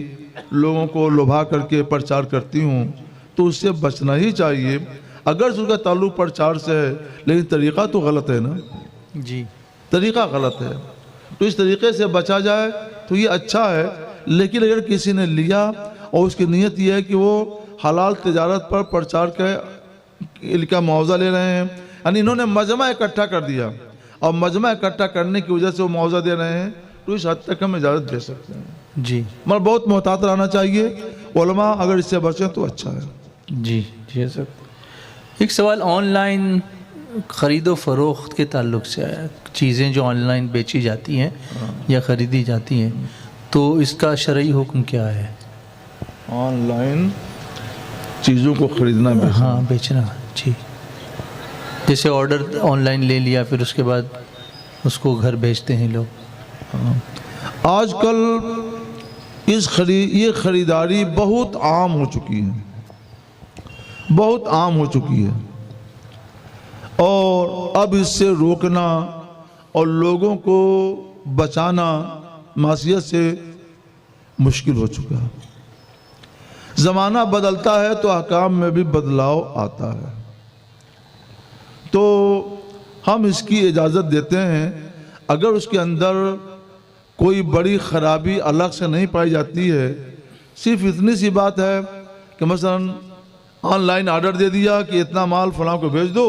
لوگوں کو لبھا کر کے پرچار کرتی ہوں تو اس سے بچنا ہی چاہیے. اگر اس کا تعلق پرچار سے ہے لیکن طریقہ تو غلط ہے نا, جی طریقہ غلط ہے, تو اس طریقے سے بچا جائے تو یہ اچھا ہے. لیکن اگر کسی نے لیا اور اس کی نیت یہ ہے کہ وہ حلال تجارت پر پرچار کا معاوضہ لے رہے ہیں, یعنی انہوں نے مجمع اکٹھا کر دیا اور مجمع اکٹھا کرنے کی وجہ سے وہ معاوضہ دے رہے ہیں, تو اس حد تک ہم اجازت دے سکتے ہیں. جی مگر بہت محتاط رہنا چاہیے. علماء اگر اس سے بچیں تو اچھا ہے. جی جی سر. ایک سوال آن لائن خرید و فروخت کے تعلق سے ہے. چیزیں جو آن لائن بیچی جاتی ہیں یا خریدی جاتی ہیں, تو اس کا شرعی حکم کیا ہے؟ آن لائن چیزوں کو خریدنا ہاں بیچنا, جی. جیسے آرڈر آن لائن لے لیا پھر اس کے بعد اس کو گھر بھیجتے ہیں لوگ. آج کل یہ خریداری بہت عام ہو چکی ہے, بہت عام ہو چکی ہے, اور اب اس سے روکنا اور لوگوں کو بچانا معصیت سے مشکل ہو چکا ہے. زمانہ بدلتا ہے تو احکام میں بھی بدلاؤ آتا ہے. تو ہم اس کی اجازت دیتے ہیں اگر اس کے اندر کوئی بڑی خرابی الگ سے نہیں پائی جاتی ہے. صرف اتنی سی بات ہے کہ مثلا آن لائن آرڈر دے دیا کہ اتنا مال فلاں کو بھیج دو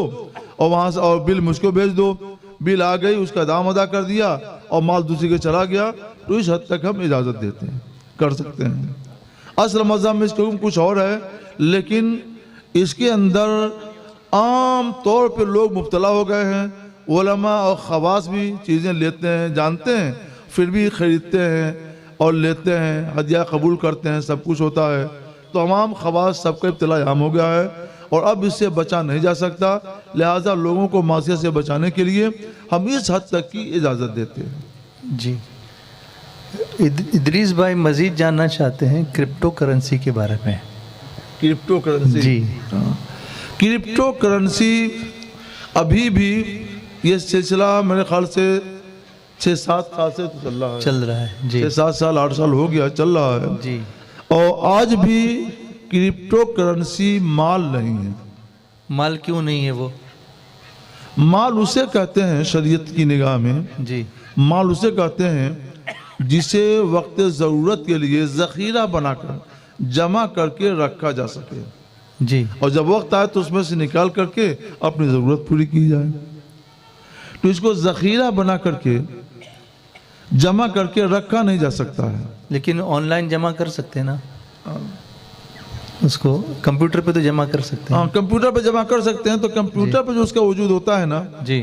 اور وہاں سے اور بل مجھ کو بھیج دو, بل آ گئی, اس کا دام ادا کر دیا اور مال دوسری کے چلا گیا, تو اس حد تک ہم اجازت دیتے ہیں, کر سکتے ہیں. اصل مذہب میں اس کا حکم کچھ اور ہے, لیکن اس کے اندر عام طور پہ لوگ مبتلا ہو گئے ہیں. علماء اور خواص بھی چیزیں لیتے ہیں, جانتے ہیں, پھر بھی خریدتے ہیں اور لیتے ہیں, ہدیہ قبول کرتے ہیں, سب کچھ ہوتا ہے. تو تمام خواص سب کا ابتلا عام ہو گیا ہے اور اب اس سے بچا نہیں جا سکتا. لہٰذا لوگوں کو معصیت سے بچانے کے لیے ہم اس حد تک کی اجازت دیتے ہیں. جی. ادریس بھائی مزید جاننا چاہتے ہیں کرپٹو کرنسی کے بارے میں. کرپٹو کرنسی, جی کرپٹو کرنسی ابھی بھی یہ سلسلہ میرے خیال سے 6-7 سال سے چل رہا ہے. جی 6-7 سال 8 سال ہو گیا, چل رہا ہے. جی. اور آج بھی کرپٹو کرنسی مال نہیں ہے. مال کیوں نہیں ہے؟ وہ مال اسے کہتے ہیں شریعت کی نگاہ میں, جی مال اسے کہتے ہیں جسے وقت ضرورت کے لیے ذخیرہ بنا کر جمع کر کے رکھا جا سکے. جی. اور جب وقت آئے تو اس میں سے نکال کر کے اپنی ضرورت پوری کی جائے. تو اس کو ذخیرہ بنا کر کے جمع کر کے رکھا نہیں جا سکتا ہے. لیکن آن لائن جمع کر سکتے ہیں نا, اس کو کمپیوٹر پہ تو جمع کر سکتے ہیں. ہاں کمپیوٹر پہ جمع کر سکتے ہیں. تو کمپیوٹر پہ جو اس کا وجود ہوتا ہے نا, جی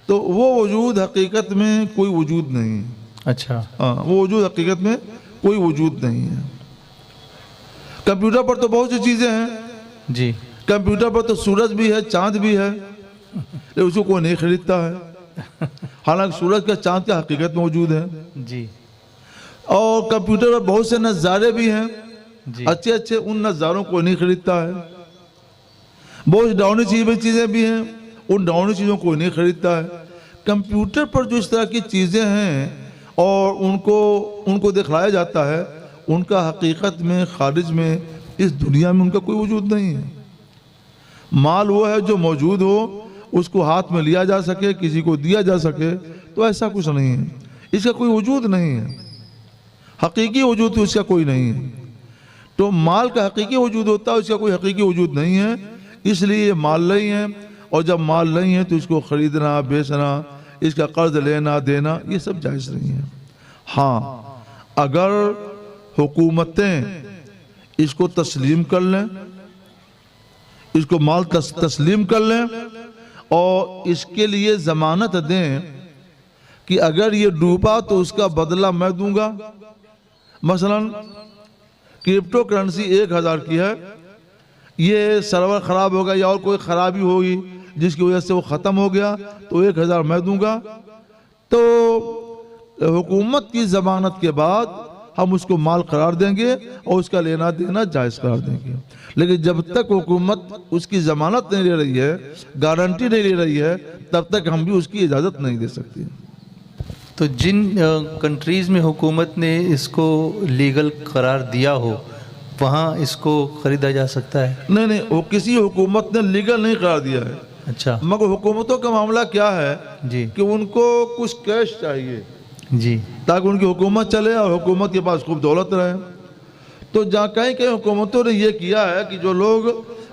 تو وہ وجود حقیقت میں کوئی وجود نہیں ہے. اچھا. ہاں وہ وجود حقیقت میں کوئی وجود نہیں ہے. کمپیوٹر پر تو بہت سی چیزیں ہیں. جی. کمپیوٹر پر تو سورج بھی ہے، چاند بھی ہے، لیکن اس کو کوئی نہیں خریدتا ہے. حالانکہ سورج کا چاند کا حقیقت میں موجود ہے. جی. اور کمپیوٹر پر بہت سے نظارے بھی ہیں جی. اچھے اچھے، ان نظاروں کو نہیں خریدتا ہے. بہت ڈاؤنی چیزیں بھی ہیں، ان ڈاؤنی چیزوں کو نہیں خریدتا ہے. کمپیوٹر پر جو اس طرح کی چیزیں ہیں اور ان کو دکھلایا جاتا ہے، ان کا حقیقت میں خارج میں اس دنیا میں ان کا کوئی وجود نہیں ہے. مال وہ ہے جو موجود ہو، اس کو ہاتھ میں لیا جا سکے، کسی کو دیا جا سکے، تو ایسا کچھ نہیں ہے. اس کا کوئی وجود نہیں ہے. حقیقی وجود تو اس کا کوئی نہیں ہے. تو مال کا حقیقی وجود ہوتا ہے، اس کا کوئی حقیقی وجود نہیں ہے. اس لیے یہ مال نہیں ہے، اور جب مال نہیں ہے تو اس کو خریدنا، بیچنا، اس کا قرض لینا دینا، یہ سب جائز نہیں ہے. ہاں اگر حکومتیں اس کو تسلیم کر لیں، اس کو مال تسلیم کر لیں اور اس کے لیے ضمانت دیں کہ اگر یہ ڈوبا تو اس کا بدلہ میں دوں گا. مثلا کرپٹو کرنسی 1000 کی ہے، یہ سرور خراب ہوگا یا اور کوئی خرابی ہوگی جس کی وجہ سے وہ ختم ہو گیا تو 1000 میں دوں گا. تو حکومت کی ضمانت کے بعد ہم اس کو مال قرار دیں گے اور اس کا لینا دینا جائز قرار دیں گے. لیکن جب تک حکومت اس کی ضمانت نہیں لے رہی ہے، گارنٹی نہیں لے رہی ہے، تب تک ہم بھی اس کی اجازت نہیں دے سکتے. تو جن کنٹریز میں حکومت نے اس کو لیگل قرار دیا ہو وہاں اس کو خریدا جا سکتا ہے؟ نہیں، وہ کسی حکومت نے لیگل نہیں قرار دیا ہے. اچھا. مگر حکومتوں کا معاملہ کیا ہے جی. کہ ان کو کچھ کیش چاہیے جی. تاکہ ان کی حکومت چلے اور حکومت کے پاس خوب دولت رہے. تو جہاں کہیں حکومتوں نے یہ کیا ہے کہ جو لوگ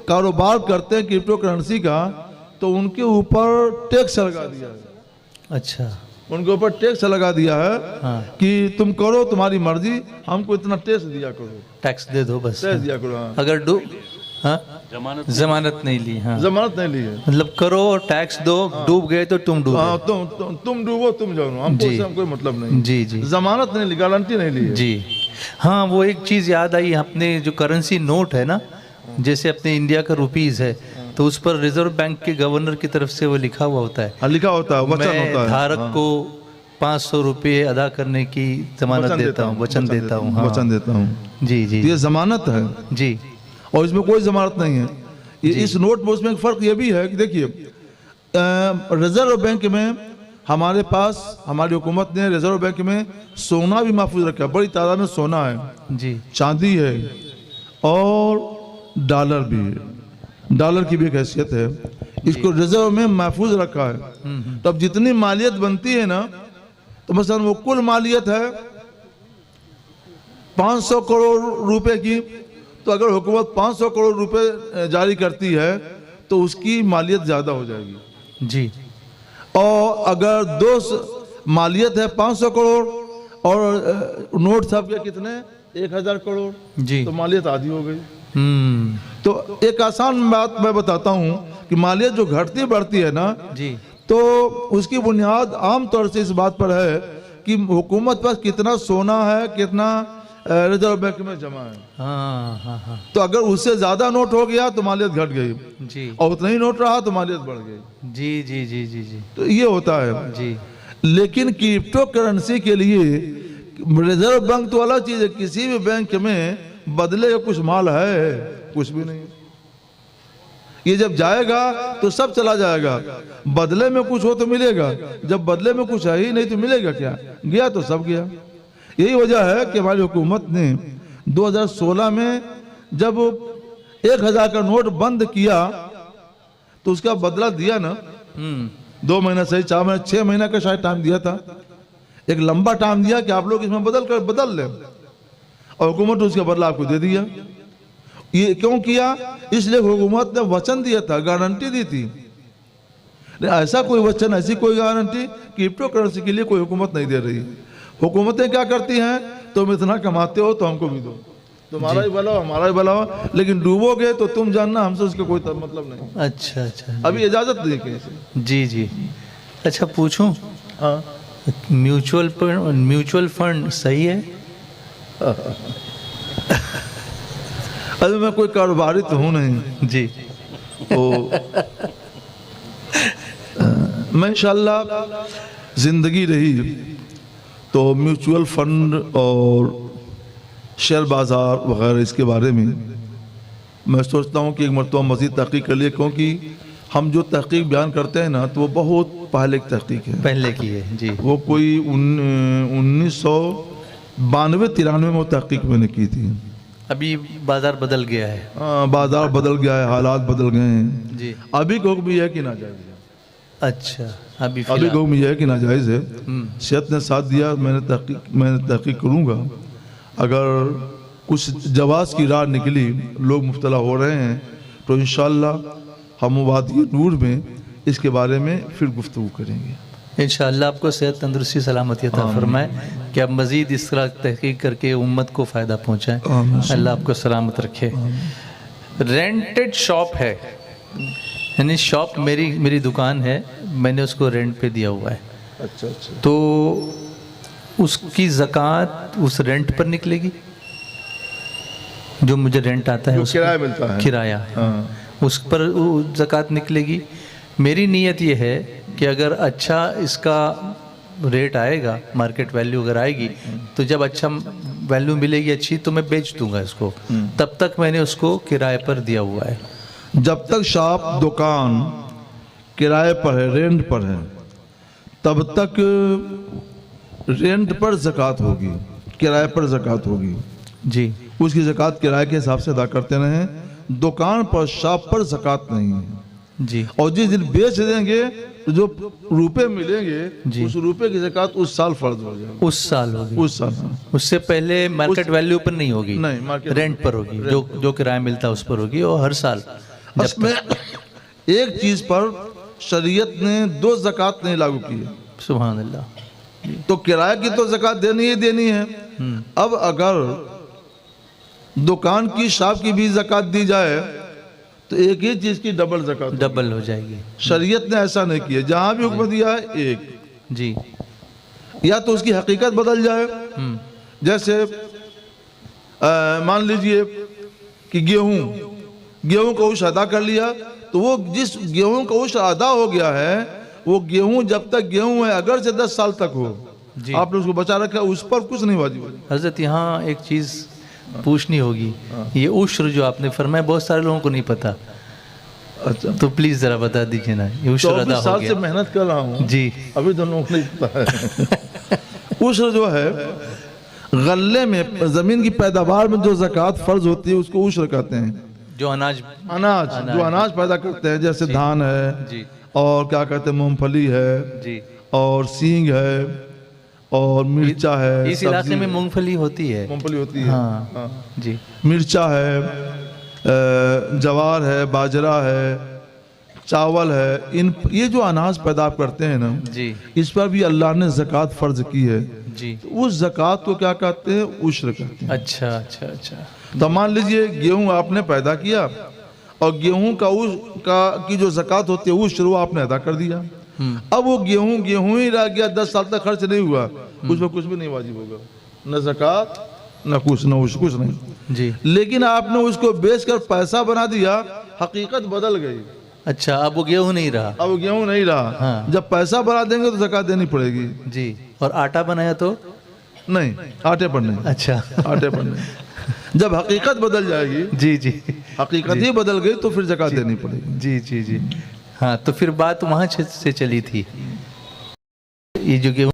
کاروبار کرتے ہیں کرپٹو کرنسی کا، تو ان کے اوپر ٹیکس لگا دیا ہے. اچھا. ان کے اوپر ٹیکس لگا دیا ہے ہاں. کہ تم کرو، تمہاری مرضی، ہم کو اتنا ٹیکس دیا کرو، ٹیکس دے دو بس. ٹیکس دیا کرو. ہاں اگر ضمانت نہیں لی. ہاں ضمانت نہیں لی ہے، مطلب کرو اور ٹیکس دو، ڈوب گئے تو تم ڈوبے. ہاں تم ڈوبو تم جاؤ، ہم کو اس سے کوئی مطلب نہیں. جی. جی. ضمانت نہیں لی، گارنٹی نہیں لی ہے. جی. ہاں وہ ایک چیز یاد آئی، اپنے جو کرنسی نوٹ ہے نا، جیسے اپنے انڈیا کا روپیز ہے، تو اس پر ریزرو بینک کے گورنر کی طرف سے وہ لکھا ہوا ہوتا ہے، لکھا ہوتا ہے، وچن میں ہوتا ہے. دھارک کو 500 روپے ادا کرنے کی ضمانت دیتا ہوں، وچن دیتا ہوں. وچن دیتا ہوں. جی. جی. یہ ضمانت ہے جی. اور اس میں کوئی ضمانت نہیں ہے. اس نوٹ میں اس میں ایک فرق یہ بھی ہے کہ دیکھیے ریزرو بینک میں ہمارے پاس، ہماری حکومت نے ریزرو بینک میں سونا بھی محفوظ رکھا ہے. بڑی تعداد میں سونا ہے، جی. چاندی ہے اور ڈالر بھی ہے. ڈالر کی بھی ایک حیثیت ہے. اس کو ریزرو میں محفوظ رکھا ہے. تو اب جتنی مالیت بنتی ہے نا، تو مثلا وہ کل مالیت ہے 500 کروڑ روپے کی، تو اگر حکومت 500 کروڑ روپے جاری کرتی ہے تو اس کی مالیت زیادہ ہو جائے گی. جی. اور اگر مالیت ہے 500 کروڑ اور نوٹ صاحب کے کتنے 1000 کروڑ، جی. تو مالیت آدھی ہو گئی. تو ایک آسان بات میں بتاتا ہوں کہ مالیت جو گھٹتی بڑھتی ہے نا، جی. تو اس کی بنیاد عام طور سے اس بات پر ہے کہ حکومت پاس کتنا سونا ہے، کتنا ریزرو بینک میں جمع ہے. ہاں ہاں ہاں. تو اگر اس سے زیادہ نوٹ ہو گیا تو مالیت گھٹ گئی، جی. اور اتنا ہی نوٹ رہا تو مالیت بڑھ گئی. جی. جی. جی. جی. جی. تو یہ ہوتا ہے. جی. لیکن کرپٹو کرنسی کے لیے ریزرو بینک تو الگ چیز ہے. کسی بھی بینک میں بدلے کا کچھ مال ہے؟ کچھ بھی نہیں. یہ جب جائے گا تو سب چلا جائے گا. بدلے میں کچھ ہو تو ملے گا، جب بدلے میں کچھ ہے ہی نہیں تو ملے گا کیا؟ گیا تو سب گیا. یہی وجہ ہے کہ ہماری حکومت نے 2016 میں جب 1000 کا نوٹ بند کیا تو اس کا بدلہ دیا نا، 2 مہینہ سے 4 مہینہ 6 مہینہ کا شاید ٹائم دیا تھا. ایک لمبا ٹائم دیا کہ آپ لوگ اس میں بدل لیں، اور حکومت اس کا بدلہ آپ کو دے دیا. یہ کیوں کیا؟ اس لیے حکومت نے وچن دیا تھا، گارنٹی دی تھی. ایسا کوئی وچن، ایسی کوئی گارنٹی کرپٹو کرنسی کے لیے کوئی حکومت نہیں دے رہی. حکومتیں کیا کرتی ہیں؟ تم اتنا کماتے ہو تو ہم کو بھی دو، تمہارا ہی بھلا ہو ہمارا ہی بھلا ہو، لیکن ڈوبو گے تو تم جاننا ہم سے اس کا کوئی مطلب نہیں. اچھا اچھا. ابھی اجازت دے کے. جی. جی. اچھا پوچھوں، ہاں میوچل فنڈ صحیح ہے؟ ابھی میں کوئی کاروباری تو ہوں نہیں، جی تو میں انشاءاللہ زندگی رہی تو میوچول فنڈ اور شیئر بازار وغیرہ اس کے بارے میں میں سوچتا ہوں کہ ایک مرتبہ مزید تحقیق کر لیے، کیونکہ ہم جو تحقیق بیان کرتے ہیں نا تو وہ بہت پہلے کی تحقیق ہے، پہلے کی ہے جی، وہ کوئی 1992-93 میں وہ تحقیق میں نے کی تھی۔ ابھی بازار بدل گیا ہے، بازار بدل گیا ہے، حالات بدل گئے ہیں، جی ابھی کو حکم یہ ہے کہ ناجائز ہے، اچھا ابھی ابھی کو حکم یہ ہے کہ ناجائز ہے۔ ہم، صحت نے ساتھ دیا، میں نے تحقیق کروں گا، اگر کچھ جواز کی راہ نکلی، لوگ مبتلا ہو رہے ہیں تو انشاءاللہ ہم وادی نور میں اس کے بارے میں پھر گفتگو کریں گے۔ انشاءاللہ آپ کو صحت تندرستی سلامتی عطا فرمائے کہ آپ مزید اس طرح تحقیق کر کے امت کو فائدہ پہنچائیں، اللہ آپ کو سلامت رکھے۔ رینٹڈ شاپ ہے، یعنی شاپ میری دکان ہے، میں نے اس کو رینٹ پہ دیا ہوا ہے، اچھا اچھا، تو اس کی زکوٰۃ اس رینٹ پر نکلے گی؟ جو مجھے رینٹ آتا ہے جو اس کرایہ ملتا ہے، کرایہ، ہاں، اس پر زکوٰۃ نکلے گی؟ میری نیت یہ ہے کہ اگر اچھا اس کا ریٹ آئے گا، مارکیٹ ویلیو اگر آئے گی تو جب اچھا ویلیو ملے گی اچھی تو میں بیچ دوں گا اس کو، تب تک میں نے اس کو کرائے پر دیا ہوا ہے۔ جب تک شاپ دکان کرائے پر ہے، رینٹ پر ہے، تب تک رینٹ پر زکوٰۃ ہوگی، کرائے پر زکوٰۃ ہوگی، جی اس کی زکوٰۃ کرائے کے حساب سے ادا کرتے رہیں، دکان پر شاپ پر زکوٰۃ نہیں ہے۔ جی اور جس دن بیچ دیں گے تو جو روپے ملیں گے جی، اس روپے کی زکوٰۃ اس سال فرض ہو جائے گی، اس سال ہوگی، اس سال اس سے پہلے مارکیٹ ویلیو پر نہیں ہوگی، نہیں، مارکیٹ رینٹ پر ہوگی، جو کرایہ ملتا ہے اس پر ہوگی، اور ہر سال اس میں ایک چیز پر شریعت نے 2 زکوٰۃ نہیں لاگو کی ہے، سبحان اللہ، تو کرایہ کی تو زکوٰۃ دینی ہی دینی ہے۔ اب اگر دکان کی شاپ کی بھی زکوٰۃ دی جائے تو ایک ہی چیز کی ڈبل زکوٰۃ، ڈبل ہو جائے گی، شریعت نے ایسا نہیں کیا، جہاں بھی حکم دیا ہے ایک، جی یا تو اس کی حقیقت بدل جائے، جیسے مان لیجئے کہ گیہوں کا عشر ادا کر لیا، تو وہ جس گیہوں کا عشر ادا ہو گیا ہے وہ گیہوں جب تک گیہوں ہے، اگر سے 10 سال تک ہو، آپ نے اس کو بچا رکھا، اس پر کچھ نہیں واجب ہے۔ حضرت یہاں ایک چیز پوچھنی ہوگی، یہ عشر جو آپ نے فرمایا بہت سارے لوگوں کو نہیں پتا، اچھا، تو پلیز ذرا بتا دیجئے نا، یہ عشر ادا 24 ہو سال سے گیا؟ محنت کر رہا ہوں، جی ابھی تو لوگوں کو نہیں پتا ہے۔ عشر جو ہے غلے میں، زمین کی پیداوار میں جو زکوٰۃ فرض ہوتی ہے اس کو عشر کہتے ہیں۔ جو اناج، جو اناج پیدا کرتے ہیں، جیسے دھان ہے، جی اور کیا کہتے ہیں مونگ پھلی ہے، جی، اور سینگ ہے، اور مرچا ہے، اس علاقے میں مونگ پھلی ہوتی ہے، مونگ پھلی ہوتی ہے، ہاں جی، مرچا ہے، جوار ہے، باجرہ ہے، چاول ہے، یہ جو اناج پیدا کرتے ہیں نا، جی اس پر بھی اللہ نے زکوٰۃ فرض کی ہے، جی، اس زکوٰۃ کو کیا کہتے ہیں؟ عشر کہتے ہیں۔ اچھا اچھا اچھا، تو مان لیجئے گیہوں آپ نے پیدا کیا اور گیہوں کی جو زکوٰۃ ہوتی ہے عشر وہ آپ نے ادا کر دیا، اب وہ گیہوں ہی رہ گیا، 10 سال تک خرچ نہیں ہوا، اس میں کچھ بھی نہیں واجب ہوگا، نہ زکوٰۃ نہ کچھ، نہ عشر، کچھ نہیں۔ جی لیکن آپ نے اس کو بیچ کر پیسہ بنا دیا، حقیقت بدل گئی، اچھا، اب وہ گیہوں نہیں رہا، اب گیہوں نہیں رہا، ہاں۔ جب پیسہ بنا دیں گے تو زکوٰۃ دینی پڑے گی، جی، اور آٹا بنایا تو؟ نہیں، آٹے پر نہیں، اچھا، آٹے پر نہیں، جب حقیقت بدل جائے گی، جی جی حقیقت ہی بدل گئی تو پھر زکوٰۃ دینی پڑے گی۔ جی جی جی، ہاں، تو پھر بات وہاں سے چلی تھی، یہ جو گیہوں،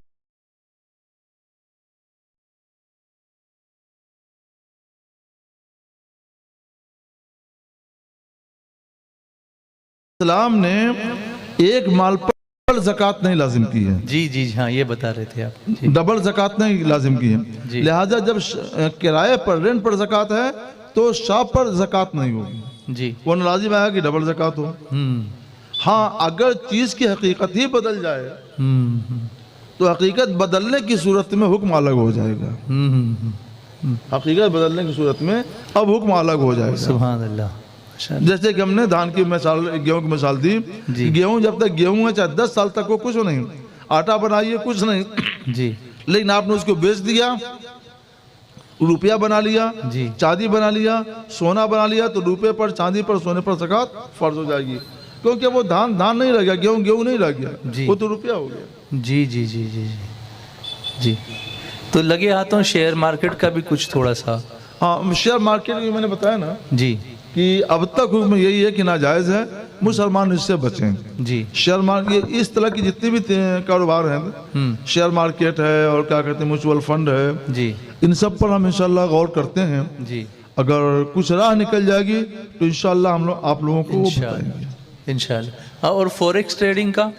اسلام نے ایک مال پر زکوٰۃ نہیں لازم کی ہے، جی جی ہاں، یہ بتا رہے تھے آپ، جی ڈبل زکوٰۃ نہیں لازم کی ہے، جی۔ لہٰذا جب کرائے پر، رینٹ پر زکوٰۃ ہے تو شاپ پر زکوٰۃ نہیں ہوگی، جی، وہ لازم آیا کہ ڈبل زکوٰۃ ہو۔ ہاں، اگر چیز کی حقیقت ہی بدل جائے تو حقیقت بدلنے کی صورت میں حکم الگ ہو جائے گا، حقیقت بدلنے کی صورت میں اب حکم الگ ہو جائے گا۔ سبحان اللہ، جیسے کہ ہم نے دھان کی مثال، گیہوں کی مثال دی، جی گیہوں جب تک گیہوں ہے چاہے 10 سال تک وہ کچھ نہیں، آٹا بنائیے کچھ نہیں، جی لیکن آپ نے اس کو بیچ دیا، روپیہ بنا لیا، جی چاندی بنا لیا، سونا بنا لیا، تو روپے پر، چاندی پر، سونے پر زکوٰۃ فرض ہو جائے گی، کیونکہ وہ دھان نہیں رہ گیا، گیہوں نہیں رہ گیا، جی وہ تو روپیہ ہو گیا۔ جی جی جی جی جی تو لگے ہاتھوں شیئر مارکیٹ کا بھی کچھ تھوڑا سا۔ ہاں، شیئر مارکیٹ میں نے بتایا نا جی کہ اب تک حکم یہی ہے کہ ناجائز ہے، مسلمان اس سے بچیں۔ جی شیئر مارکیٹ، اس طرح کی جتنی بھی کاروبار ہیں، شیئر مارکیٹ ہے اور کیا کہتے ہیں میوچول فنڈ ہے، جی ان سب پر ہم انشاءاللہ غور کرتے ہیں۔ جی اگر کچھ راہ نکل جائے گی تو انشاءاللہ ہم لوگ آپ لوگوں کو وہ بتائیں گے۔ انشاءاللہ۔ اور فوریکس ٹریڈنگ کا؟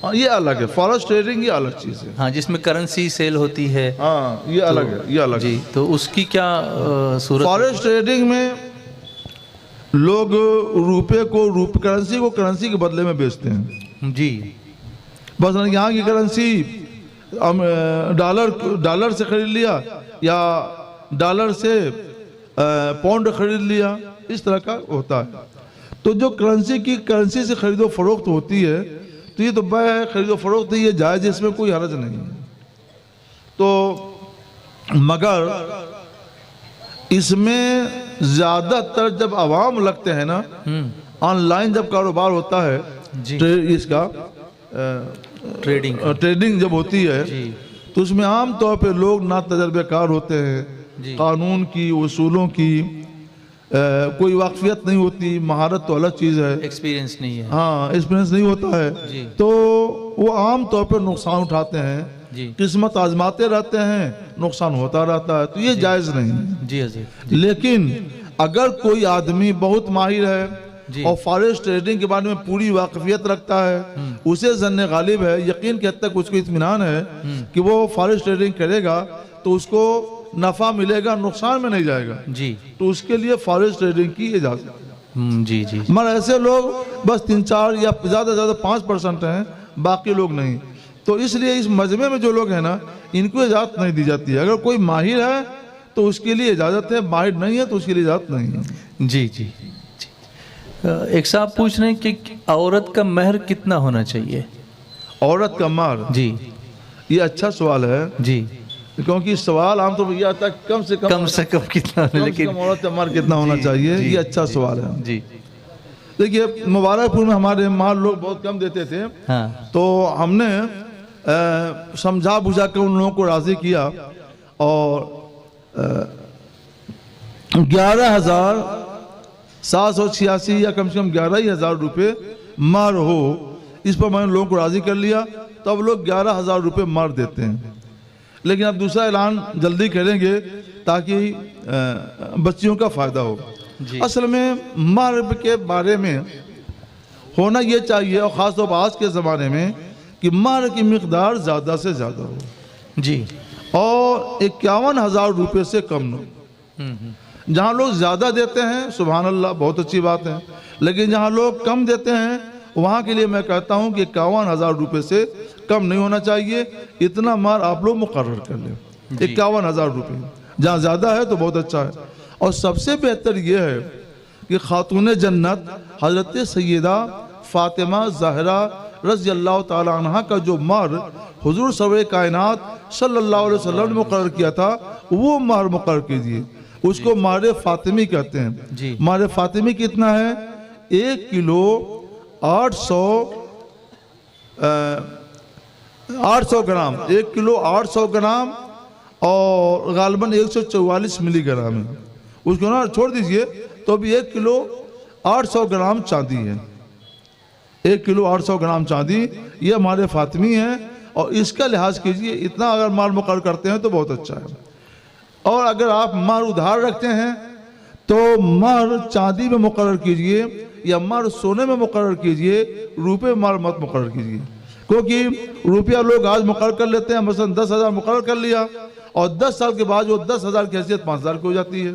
ہاں، یہ الگ ہے، فارسٹ ٹریڈنگ یہ الگ چیز ہے۔ ہاں، جس میں کرنسی سیل ہوتی ہے۔ ہاں، یہ الگ ہے، یہ الگ ہے۔ جی، تو اس کی کیا صورت؟ فارسٹ ٹریڈنگ میں لوگ روپے کو کرنسی کے بدلے میں بیچتے ہیں۔ جی بس یہاں کی کرنسی ڈالر سے خرید لیا یا ڈالر سے پاؤنڈ خرید لیا، اس طرح کا ہوتا ہے۔ تو جو کرنسی سے خرید و فروخت ہوتی ہے، تو یہ تو بیع ہے، خرید و فروخت ہے، یہ جائز، اس میں کوئی حرج نہیں ہے۔ تو مگر اس میں زیادہ تر جب عوام لگتے ہیں نا، آن لائن جب کاروبار ہوتا ہے، جی اس کا ٹریڈنگ جب ہوتی ہے، جی تو اس میں عام طور پہ لوگ نا تجربہ کار ہوتے ہیں، جی قانون کی، اصولوں کی کوئی واقفیت نہیں ہوتی، مہارت تو الگ چیز ہے، ایکسپیرینس نہیں ہے۔ ہاں، ایکسپیرینس نہیں ہوتا ہے، جی تو وہ عام طور پہ نقصان اٹھاتے ہیں، جی قسمت آزماتے رہتے ہیں، نقصان ہوتا رہتا ہے، تو یہ جائز نہیں ہے۔ جی حضرت۔ لیکن اگر کوئی آدمی بہت ماہر ہے جی اور فارسٹ ٹریڈنگ کے بارے میں پوری واقفیت رکھتا ہے، اسے ظن غالب ہے، یقین کے حد تک اس کو اطمینان ہے کہ وہ فارسٹ ٹریڈنگ کرے گا تو اس کو نفع ملے گا، نقصان میں نہیں جائے گا، جی تو اس کے لیے فارسٹ ٹریڈنگ کی اجازت ہے۔ جی جی مگر ایسے لوگ بس 3-4 یا زیادہ سے زیادہ 5% ہیں، باقی لوگ نہیں۔ تو اس لیے اس مجمع میں جو لوگ ہیں نا، ان کو اجازت نہیں دی جاتی ہے۔ اگر کوئی ماہر ہے تو اس کے لیے اجازت ہے، ماہر نہیں ہے تو اس کے لیے اجازت نہیں ہے۔ جی جی ایک صاحب پوچھ رہے ہیں کہ عورت کا مہر کتنا ہونا چاہیے؟ عورت کا مہر، جی یہ اچھا سوال ہے، جی کیونکہ سوال عام طور پر یہ آتا ہے کم سے کم کتنا، لیکن عورت کا مہر کتنا ہونا چاہیے، جی، یہ اچھا سوال ہے۔ جی دیکھیے، مبارک پور میں ہمارے مال لوگ بہت کم دیتے تھے، ہاں تو ہم نے سمجھا بجھا کر ان لوگوں کو راضی کیا اور 11,786 یا کم سے کم 11,000 روپے مہر ہو، اس پر میں نے لوگوں کو راضی کر لیا، تو اب لوگ 11,000 روپے مہر دیتے ہیں۔ لیکن اب دوسرا اعلان جلدی کریں گے تاکہ بچیوں کا فائدہ ہو۔ جی اصل میں مہر کے بارے میں ہونا یہ چاہیے، اور خاص طور پر آج کے زمانے میں، کہ مہر کی مقدار زیادہ سے زیادہ ہو، جی اور 51,000 روپے سے کم نہ ہو۔ جہاں لوگ زیادہ دیتے ہیں سبحان اللہ، بہت اچھی بات ہے، لیکن جہاں لوگ کم دیتے ہیں وہاں کے لیے میں کہتا ہوں کہ 51,000 روپے سے کم نہیں ہونا چاہیے، اتنا مہر آپ لوگ مقرر کر لیں۔ 51,000 روپے جہاں زیادہ ہے تو بہت اچھا ہے۔ اور سب سے بہتر یہ ہے کہ خاتون جنت حضرت سیدہ فاطمہ زہرا رضی اللہ تعالی عنہ کا جو مہر حضور سرور کائنات صلی اللہ علیہ وسلم نے مقرر کیا تھا، وہ مہر مقرر کیجئے، اس کو مہر فاطمی کہتے ہیں۔ جی مہر فاطمی کتنا ہے؟ 1 کلو 800 گرام، 1 کلو 800 گرام اور غالباً 144 ملی گرام ہے، اس کو نا چھوڑ دیجئے، تو ابھی 1 کلو 800 گرام چاندی ہے، 1 کلو 800 گرام چاندی، یہ ہمارے فاطمی ہیں، اور اس کا لحاظ کیجئے، اتنا اگر مال مقرر کرتے ہیں تو بہت اچھا ہے۔ اور اگر آپ مہر ادھار رکھتے ہیں تو مہر چاندی میں مقرر کیجئے یا مہر سونے میں مقرر کیجئے، روپے مہر مت مقرر کیجئے، کیونکہ روپیہ لوگ آج مقرر کر لیتے ہیں، مثلا 10,000 مقرر کر لیا، اور 10 سال کے بعد وہ 10,000 کی حیثیت 5,000 کی ہو جاتی ہے۔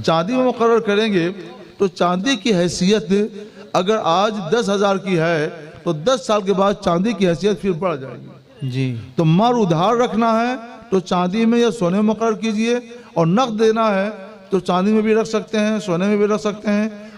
چاندی میں مقرر کریں گے تو چاندی کی حیثیت اگر آج 10,000 کی ہے تو 10 سال کے بعد چاندی کی حیثیت پھر بڑھ جائے گی۔ جی تو مہر ادھار رکھنا ہے تو چاندی میں یا سونے میں مقرر کیجئے، اور نقد دینا ہے تو چاندی میں بھی رکھ سکتے ہیں، سونے میں بھی رکھ سکتے ہیں،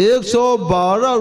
112